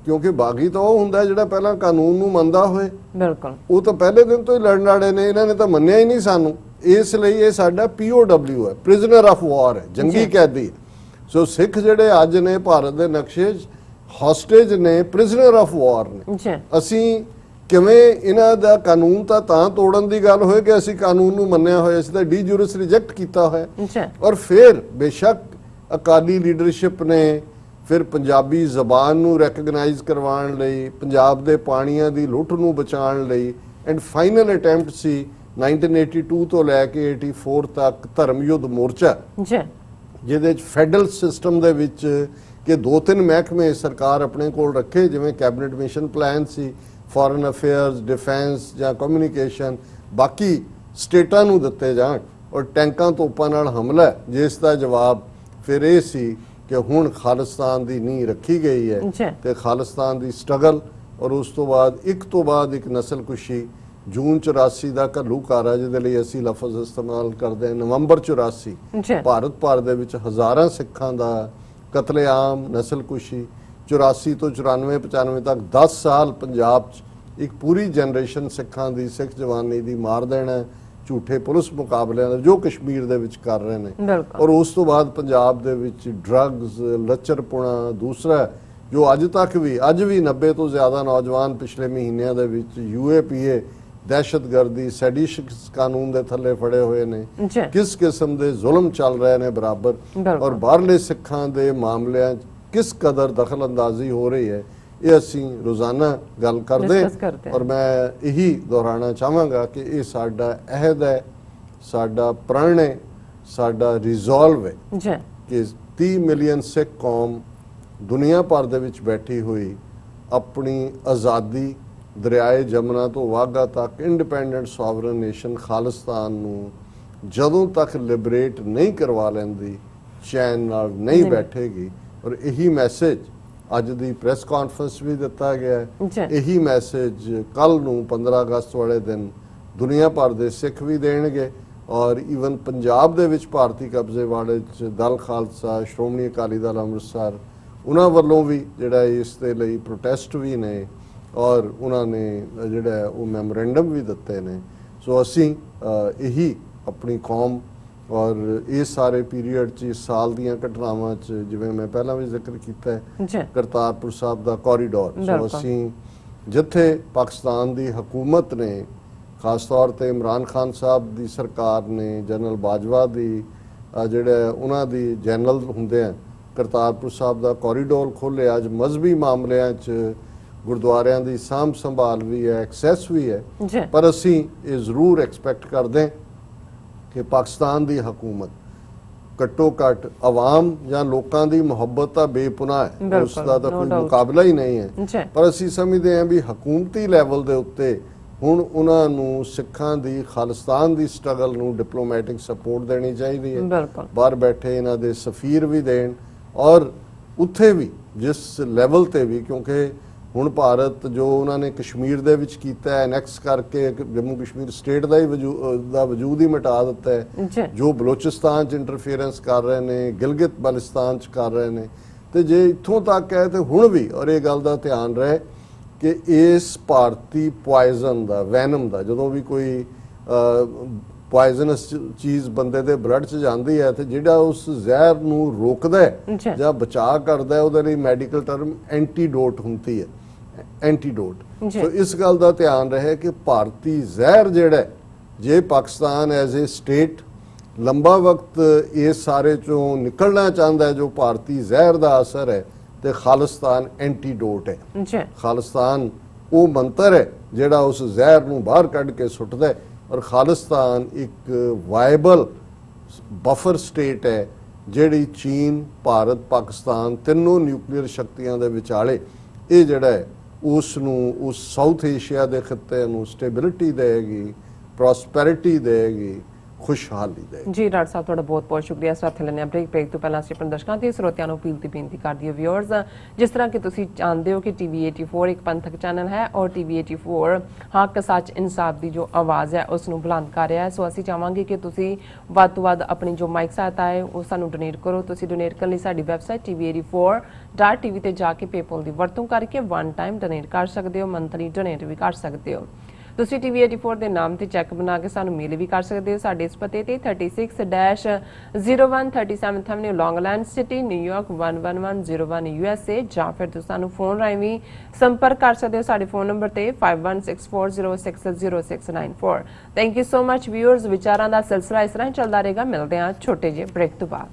ਕਿਉਂਕਿ ਬਾਗੀ ਤਾਂ ਉਹ ਹੁੰਦਾ ਜਿਹੜਾ ਪਹਿਲਾਂ ਕਾਨੂੰਨ ਨੂੰ ਮੰਨਦਾ ਹੋਏ। ਬਿਲਕੁਲ, ਉਹ ਤਾਂ ਪਹਿਲੇ ਦਿਨ ਤੋਂ ਹੀ ਲੜਨ ਵਾਲੇ ਨੇ, ਇਹਨਾਂ ਨੇ ਤਾਂ ਮੰਨਿਆ ਹੀ ਨਹੀਂ ਸਾਨੂੰ, ਇਸ ਲਈ ਇਹ ਸਾਡਾ POW ਹੈ, ਪ੍ਰਿਜ਼ਨਰ ਆਫ ਵਾਰ ਹੈ, ਜੰਗੀ ਕੈਦੀ। ਸੋ ਸਿੱਖ ਜਿਹੜੇ ਅੱਜ ਨੇ ਭਾਰਤ ਦੇ ਨਕਸ਼ੇ 'ਚ ਹੌਸਟੇਜ ਨੇ, ਪ੍ਰਿਜ਼ਨਰ ਆਫ ਵਾਰ ਨੇ। ਅਸੀਂ ਕਿਵੇਂ ਇਹਨਾਂ ਦਾ ਕਾਨੂੰਨ ਤਾਂ ਤੋੜਨ ਦੀ ਗੱਲ ਹੋਏ ਕਿ ਅਸੀਂ ਕਾਨੂੰਨ ਨੂੰ ਮੰਨਿਆ ਹੋਇਆ, ਅਸੀਂ ਤਾਂ ਡੀ ਜੂਰਿਸ ਰਿਜੈਕਟ ਕੀਤਾ ਹੋਇਆ। ਔਰ ਫਿਰ ਬੇਸ਼ੱਕ ਅਕਾਲੀ ਲੀਡਰਸ਼ਿਪ ਨੇ ਫਿਰ ਪੰਜਾਬੀ ਜ਼ਬਾਨ ਨੂੰ ਰੈਕਗਨਾਈਜ਼ ਕਰਵਾਉਣ ਲਈ, ਪੰਜਾਬ ਦੇ ਪਾਣੀਆਂ ਦੀ ਲੁੱਟ ਨੂੰ ਬਚਾਉਣ ਲਈ, ਐਂਡ ਫਾਈਨਲ ਅਟੈਂਪਟ ਸੀ 1982 ਤੋਂ ਲੈ ਕੇ 84 ਤੱਕ ਧਰਮ ਯੁੱਧ ਮੋਰਚਾ, ਜਿਹਦੇ ਵਿੱਚ ਫੈਡਰਲ ਸਿਸਟਮ ਦੇ ਵਿੱਚ ਕਿ 2-3 ਮਹਿਕਮੇ ਸਰਕਾਰ ਆਪਣੇ ਕੋਲ ਰੱਖੇ, ਜਿਵੇਂ ਕੈਬਨਿਟ ਮਿਸ਼ਨ ਪਲਾਨ ਸੀ, ਫੋਰਨ ਅਫੇਅਰਸ, ਡਿਫੈਂਸ ਜਾਂ ਕਮਿਊਨੀਕੇਸ਼ਨ, ਬਾਕੀ ਸਟੇਟਾਂ ਨੂੰ ਦਿੱਤੇ ਜਾਣ, ਔਰ ਟੈਂਕਾਂ ਤੋਪਾਂ ਨਾਲ ਹਮਲਾ, ਜਿਸ ਦਾ ਜਵਾਬ ਫਿਰ ਇਹ ਸੀ ਕਿ ਹੁਣ ਖਾਲਿਸਤਾਨ ਦੀ ਨੀਂਹ ਰੱਖੀ ਗਈ ਹੈ ਤੇ ਖਾਲਿਸਤਾਨ ਦੀ ਸਟਰਗਲ, ਔਰ ਉਸ ਤੋਂ ਬਾਅਦ ਇੱਕ ਨਸਲਕੁਸ਼ੀ ਜੂਨ 84 ਦਾ ਘੱਲੂਘਾਰਾ, ਜਿਹਦੇ ਲਈ ਅਸੀਂ ਲਫ਼ਜ਼ ਇਸਤੇਮਾਲ ਕਰਦੇ ਹਾਂ, ਨਵੰਬਰ 84 ਭਾਰਤ ਭਰ ਦੇ ਵਿੱਚ ਹਜ਼ਾਰਾਂ ਸਿੱਖਾਂ ਦਾ ਕਤਲੇਆਮ, ਨਸਲਕੁਸ਼ੀ। 84 ਤੋਂ 94-95 ਤੱਕ 10 ਸਾਲ ਪੰਜਾਬ 'ਚ ਇੱਕ ਪੂਰੀ ਜਨਰੇਸ਼ਨ ਸਿੱਖਾਂ ਦੀ, ਸਿੱਖ ਜਵਾਨੀ ਦੀ ਮਾਰ ਦੇਣਾ, ਝੂਠੇ ਪੁਲਿਸ ਮੁਕਾਬਲਿਆਂ ਦਾ ਜੋ ਕਸ਼ਮੀਰ ਦੇ ਵਿੱਚ ਕਰ ਰਹੇ ਨੇ। ਔਰ ਉਸ ਤੋਂ ਬਾਅਦ ਪੰਜਾਬ ਦੇ ਵਿੱਚ ਡਰੱਗਸ, ਲੱਚਰਪੁਣਾ, ਦੂਸਰਾ ਜੋ ਅੱਜ ਵੀ 90 ਤੋਂ ਜ਼ਿਆਦਾ ਨੌਜਵਾਨ ਪਿਛਲੇ ਮਹੀਨਿਆਂ ਦੇ ਵਿੱਚ UAPA ਦਹਿਸ਼ਤਗਰਦੀ, ਸੈਡੀਸ਼ਨਸ ਕਾਨੂੰਨ ਦੇ ਥੱਲੇ ਫੜੇ ਹੋਏ ਨੇ, ਕਿਸ ਕਿਸਮ ਦੇ ਜ਼ੁਲਮ ਚੱਲ ਰਹੇ ਨੇ ਬਰਾਬਰ, ਔਰ ਬਾਹਰਲੇ ਸਿੱਖਾਂ ਦੇ ਮਾਮਲਿਆਂ 'ਚ ਕਿਸ ਕਦਰ ਦਖਲ ਅੰਦਾਜ਼ੀ ਹੋ ਰਹੀ ਹੈ, ਇਹ ਅਸੀਂ ਰੋਜ਼ਾਨਾ ਗੱਲ ਕਰਦੇ ਔਰ ਮੈਂ ਇਹੀ ਦੁਹਰਾਉਣਾ ਚਾਹਾਂਗਾ ਕਿ ਇਹ ਸਾਡਾ ਅਹਿਦ ਹੈ, ਸਾਡਾ ਪ੍ਰਣ ਹੈ, ਸਾਡਾ ਰਿਜ਼ੋਲਵ ਹੈ ਕਿ 30 ਮਿਲੀਅਨ ਸਿੱਖ ਕੌਮ ਦੁਨੀਆ ਭਰ ਦੇ ਵਿੱਚ ਬੈਠੀ ਹੋਈ ਆਪਣੀ ਆਜ਼ਾਦੀ, ਦਰਿਆਏ ਜਮਨਾ ਤੋਂ ਵਾਘਾ ਤੱਕ ਇੰਡੀਪੈਂਡੈਂਟ ਸੋਵਰਨ ਨੇਸ਼ਨ ਖਾਲਿਸਤਾਨ ਨੂੰ ਜਦੋਂ ਤੱਕ ਲਿਬਰੇਟ ਨਹੀਂ ਕਰਵਾ ਲੈਂਦੀ, ਚੈਨ ਨਾਲ ਨਹੀਂ ਬੈਠੇਗੀ। ਔਰ ਇਹੀ ਮੈਸੇਜ ਅੱਜ ਦੀ ਪ੍ਰੈਸ ਕਾਨਫਰੰਸ ਵੀ ਦਿੱਤਾ ਗਿਆ ਹੈ, ਇਹੀ ਮੈਸੇਜ ਕੱਲ ਨੂੰ 15 ਅਗਸਤ ਵਾਲੇ ਦਿਨ ਦੁਨੀਆ ਭਰ ਦੇ ਸਿੱਖ ਵੀ ਦੇਣਗੇ, ਔਰ ਈਵਨ ਪੰਜਾਬ ਦੇ ਵਿੱਚ ਭਾਰਤੀ ਕਬਜ਼ੇ ਵਾਲੇ ਦਲ ਖਾਲਸਾ, ਸ਼੍ਰੋਮਣੀ ਅਕਾਲੀ ਦਲ ਅੰਮ੍ਰਿਤਸਰ, ਉਹਨਾਂ ਵੱਲੋਂ ਵੀ ਜਿਹੜਾ ਇਸ ਦੇ ਲਈ ਪ੍ਰੋਟੈਸਟ ਵੀ ਨੇ, ਔਰ ਉਹਨਾਂ ਨੇ ਜਿਹੜਾ ਉਹ ਮੈਮੋਰੈਂਡਮ ਵੀ ਦਿੱਤੇ ਨੇ। ਸੋ ਅਸੀਂ ਇਹੀ ਆਪਣੀ ਕੌਮ ਔਰ ਇਸ ਸਾਰੇ ਪੀਰੀਅਡ 'ਚ ਇਸ ਸਾਲ ਦੀਆਂ ਘਟਨਾਵਾਂ 'ਚ, ਜਿਵੇਂ ਮੈਂ ਪਹਿਲਾਂ ਵੀ ਜ਼ਿਕਰ ਕੀਤਾ ਹੈ, ਕਰਤਾਰਪੁਰ ਸਾਹਿਬ ਦਾ ਕੋਰੀਡੋਰ, ਸੋ ਅਸੀਂ ਜਿੱਥੇ ਪਾਕਿਸਤਾਨ ਦੀ ਹਕੂਮਤ ਨੇ, ਖਾਸ ਤੌਰ ਤੇ ਇਮਰਾਨ ਖਾਨ ਸਾਹਿਬ ਦੀ ਸਰਕਾਰ ਨੇ, ਜਨਰਲ ਬਾਜਵਾ ਦੀ ਜਿਹੜਾ ਉਹਨਾਂ ਦੀ ਜਨਰਲ ਹੁੰਦੇ ਆ, ਕਰਤਾਰਪੁਰ ਸਾਹਿਬ ਦਾ ਕੋਰੀਡੋਰ ਖੋਲ੍ਹਿਆ। ਅੱਜ ਮਜ਼ਹਬੀ ਮਾਮਲਿਆਂ 'ਚ ਗੁਰਦੁਆਰਿਆਂ ਦੀ ਸਾਂਭ ਸੰਭਾਲ ਵੀ ਹੈ, ਐਕਸੈਸ ਵੀ ਹੈ, ਪਰ ਅਸੀਂ ਇਹ ਜ਼ਰੂਰ ਐਕਸਪੈਕਟ ਕਰਦੇ ਹਾਂ ਕਿ ਪਾਕਿਸਤਾਨ ਦੀ ਹਕੂਮਤ ਘੱਟੋ ਘੱਟ ਆਵਾਮ ਜਾਂ ਲੋਕਾਂ ਦੀ ਮੁਹੱਬਤ ਤਾਂ ਬੇਪਨਾਹ ਹੈ, ਉਸ ਦਾ ਤਾਂ ਕੋਈ ਮੁਕਾਬਲਾ ਹੀ ਨਹੀਂ ਹੈ, ਪਰ ਅਸੀਂ ਸਮਝਦੇ ਹਾਂ ਵੀ ਹਕੂਮਤੀ ਲੈਵਲ ਦੇ ਉੱਤੇ ਹੁਣ ਉਹਨਾਂ ਨੂੰ ਸਿੱਖਾਂ ਦੀ, ਖਾਲਿਸਤਾਨ ਦੀ ਸਟਰਗਲ ਨੂੰ ਡਿਪਲੋਮੈਟਿਕ ਸਪੋਰਟ ਦੇਣੀ ਚਾਹੀਦੀ ਹੈ। ਬਾਹਰ ਬੈਠੇ ਇਹਨਾਂ ਦੇ ਸਫੀਰ ਵੀ ਦੇਣ, ਔਰ ਉੱਥੇ ਵੀ ਜਿਸ ਲੈਵਲ ਤੇ ਵੀ, ਕਿਉਂਕਿ ਹੁਣ ਭਾਰਤ ਜੋ ਉਹਨਾਂ ਨੇ ਕਸ਼ਮੀਰ ਦੇ ਵਿੱਚ ਕੀਤਾ ਹੈ, ਐਨੈਕਸ ਕਰਕੇ ਜੰਮੂ ਕਸ਼ਮੀਰ ਸਟੇਟ ਦਾ ਹੀ ਵਜੂਦ ਹੀ ਮਿਟਾ ਦਿੱਤਾ ਹੈ, ਜੋ ਬਲੋਚਿਸਤਾਨ 'ਚ ਇੰਟਰਫੇਰੈਂਸ ਕਰ ਰਹੇ ਨੇ, ਗਿਲਗਿਤ ਬਲਟਿਸਤਾਨ 'ਚ ਕਰ ਰਹੇ ਨੇ, ਤੇ ਜੇ ਇੱਥੋਂ ਤੱਕ ਹੈ ਤੇ ਹੁਣ ਵੀ, ਔਰ ਇਹ ਗੱਲ ਦਾ ਧਿਆਨ ਰਹੇ ਕਿ ਇਸ ਭਾਰਤੀ ਪੋਇਜ਼ਨ ਦਾ, ਵੈਨਮ ਦਾ, ਜਦੋਂ ਵੀ ਕੋਈ ਪੋਇਜ਼ਨਸ ਚੀਜ਼ ਬੰਦੇ ਦੇ ਬਲੱਡ 'ਚ ਜਾਂਦੀ ਹੈ ਤੇ ਜਿਹੜਾ ਉਸ ਜ਼ਹਿਰ ਨੂੰ ਰੋਕਦਾ ਹੈ ਜਾਂ ਬਚਾਅ ਕਰਦਾ ਹੈ, ਉਹਦੇ ਲਈ ਮੈਡੀਕਲ ਟਰਮ ਐਂਟੀਡੋਟ ਹੁੰਦੀ ਹੈ, ਐਂਟੀਡੋਟ। ਸੋ ਇਸ ਗੱਲ ਦਾ ਧਿਆਨ ਰਹੇ ਕਿ ਭਾਰਤੀ ਜ਼ਹਿਰ ਜਿਹੜਾ, ਜੇ ਪਾਕਿਸਤਾਨ ਐਜ਼ ਏ ਸਟੇਟ ਲੰਬਾ ਵਕਤ ਇਸ ਸਾਰੇ ਚੋਂ ਨਿਕਲਣਾ ਚਾਹੁੰਦਾ ਹੈ, ਜੋ ਭਾਰਤੀ ਜ਼ਹਿਰ ਦਾ ਅਸਰ ਹੈ, ਤੇ ਖਾਲਿਸਤਾਨ ਐਂਟੀਡੋਟ ਹੈ। ਖਾਲਿਸਤਾਨ ਉਹ ਮੰਤਰ ਹੈ ਜਿਹੜਾ ਉਸ ਜ਼ਹਿਰ ਨੂੰ ਬਾਹਰ ਕੱਢ ਕੇ ਸੁੱਟਦਾ ਹੈ, ਔਰ ਖਾਲਿਸਤਾਨ ਇੱਕ ਵਾਇਬਲ ਬਫਰ ਸਟੇਟ ਹੈ ਜਿਹੜੀ ਚੀਨ, ਭਾਰਤ, ਪਾਕਿਸਤਾਨ ਤਿੰਨੋਂ ਨਿਊਕਲੀਅਰ ਸ਼ਕਤੀਆਂ ਦੇ ਵਿਚਾਲੇ ਇਹ ਜਿਹੜਾ ਹੈ ਉਸ ਨੂੰ, ਉਸ ਸਾਊਥ ਏਸ਼ੀਆ ਦੇ ਖਿੱਤੇ ਨੂੰ ਸਟੇਬਿਲਿਟੀ ਦੇਗੀ, ਪ੍ਰੋਸਪੈਰਿਟੀ ਦੇਗੀ, ਖੁਸ਼ਹਾਲੀ ਦੇਗੀ। ਜੀ ਡਾਕਟਰ ਸਾਹਿਬ, ਤੁਹਾਡਾ ਬਹੁਤ ਬਹੁਤ ਸ਼ੁਕਰੀਆ। ਇਸ ਵਾਰ ਲੈਣੇ ਬ੍ਰੇਕ ਤੋਂ ਪਹਿਲਾਂ ਅਸੀਂ ਆਪਣੇ ਦਰਸ਼ਕਾਂ ਤੇ ਸਰੋਤਿਆਂ ਨੂੰ ਅਪੀਲ ਤੇ ਬੇਨਤੀ ਕਰਦੀ ਹਾਂ ਵਿਊਅਰਸ, ਜਿਸ ਤਰ੍ਹਾਂ ਕਿ ਤੁਸੀਂ ਜਾਣਦੇ ਹੋ ਕਿ TV 84 ਇੱਕ ਪੰਥਕ ਚੈਨਲ ਹੈ ਔਰ TV 84 ਹੱਕ, ਸੱਚ, ਇਨਸਾਫ ਦੀ ਜੋ ਆਵਾਜ਼ ਹੈ ਉਸ ਨੂੰ ਬੁਲੰਦ ਕਰ ਰਿਹਾ ਹੈ। ਸੋ ਅਸੀਂ ਚਾਹਾਂਗੇ ਕਿ ਤੁਸੀਂ ਵੱਧ ਤੋਂ ਵੱਧ ਆਪਣੀ ਜੋ ਮਾਈਕ ਸਹਾਇਤਾ ਹੈ ਉਹ ਸਾਨੂੰ ਡੋਨੇਟ ਕਰੋ। ਤੁਸੀਂ ਡੋਨੇਟ ਕਰਨ ਲਈ ਸਾਡੀ ਵੈਬਸਾਈਟ tv84.tv ਤੇ ਜਾ ਕੇ ਪੇਪਲ ਦੀ ਵਰਤੋਂ ਕਰਕੇ ਵਨ ਟਾਈਮ ਡੋਨੇਟ ਕਰ ਸਕਦੇ ਹੋ, ਮੰਥਲੀ ਡੋਨੇਟ ਵੀ ਕਰ ਸਕਦੇ ਹੋ। ਤੁਸੀਂ TV 84 ਦੇ ਨਾਮ ਤੇ ਚੈੱਕ ਬਣਾ ਕੇ ਸਾਨੂੰ ਮੇਲ ਵੀ ਕਰ ਸਕਦੇ ਹੋ ਸਾਡੇ ਇਸ ਪਤੇ ਤੇ 36-0137 ਐਵਨਿਊ ਲੌਂਗਲੈਂਡ ਸਿਟੀ, ਨਿਊਯਾਰਕ 11101 USA, ਜਾਂ ਫਿਰ ਤੁਸੀਂ ਸਾਨੂੰ ਫੋਨ ਰਾਹੀਂ ਵੀ ਸੰਪਰਕ ਕਰ ਸਕਦੇ ਹੋ ਸਾਡੇ ਫੋਨ ਨੰਬਰ ਤੇ 5164060694। Thank you so much viewers. ਵਿਚਾਰਾਂ ਦਾ ਸਿਲਸਿਲਾ ਇਸ ਤਰ੍ਹਾਂ ਚੱਲਦਾ ਰਹੇਗਾ। ਮਿਲਦੇ ਹਾਂ ਛੋਟੇ ਜਿਹੇ ਬ੍ਰੇਕ ਤੋਂ ਬਾਅਦ।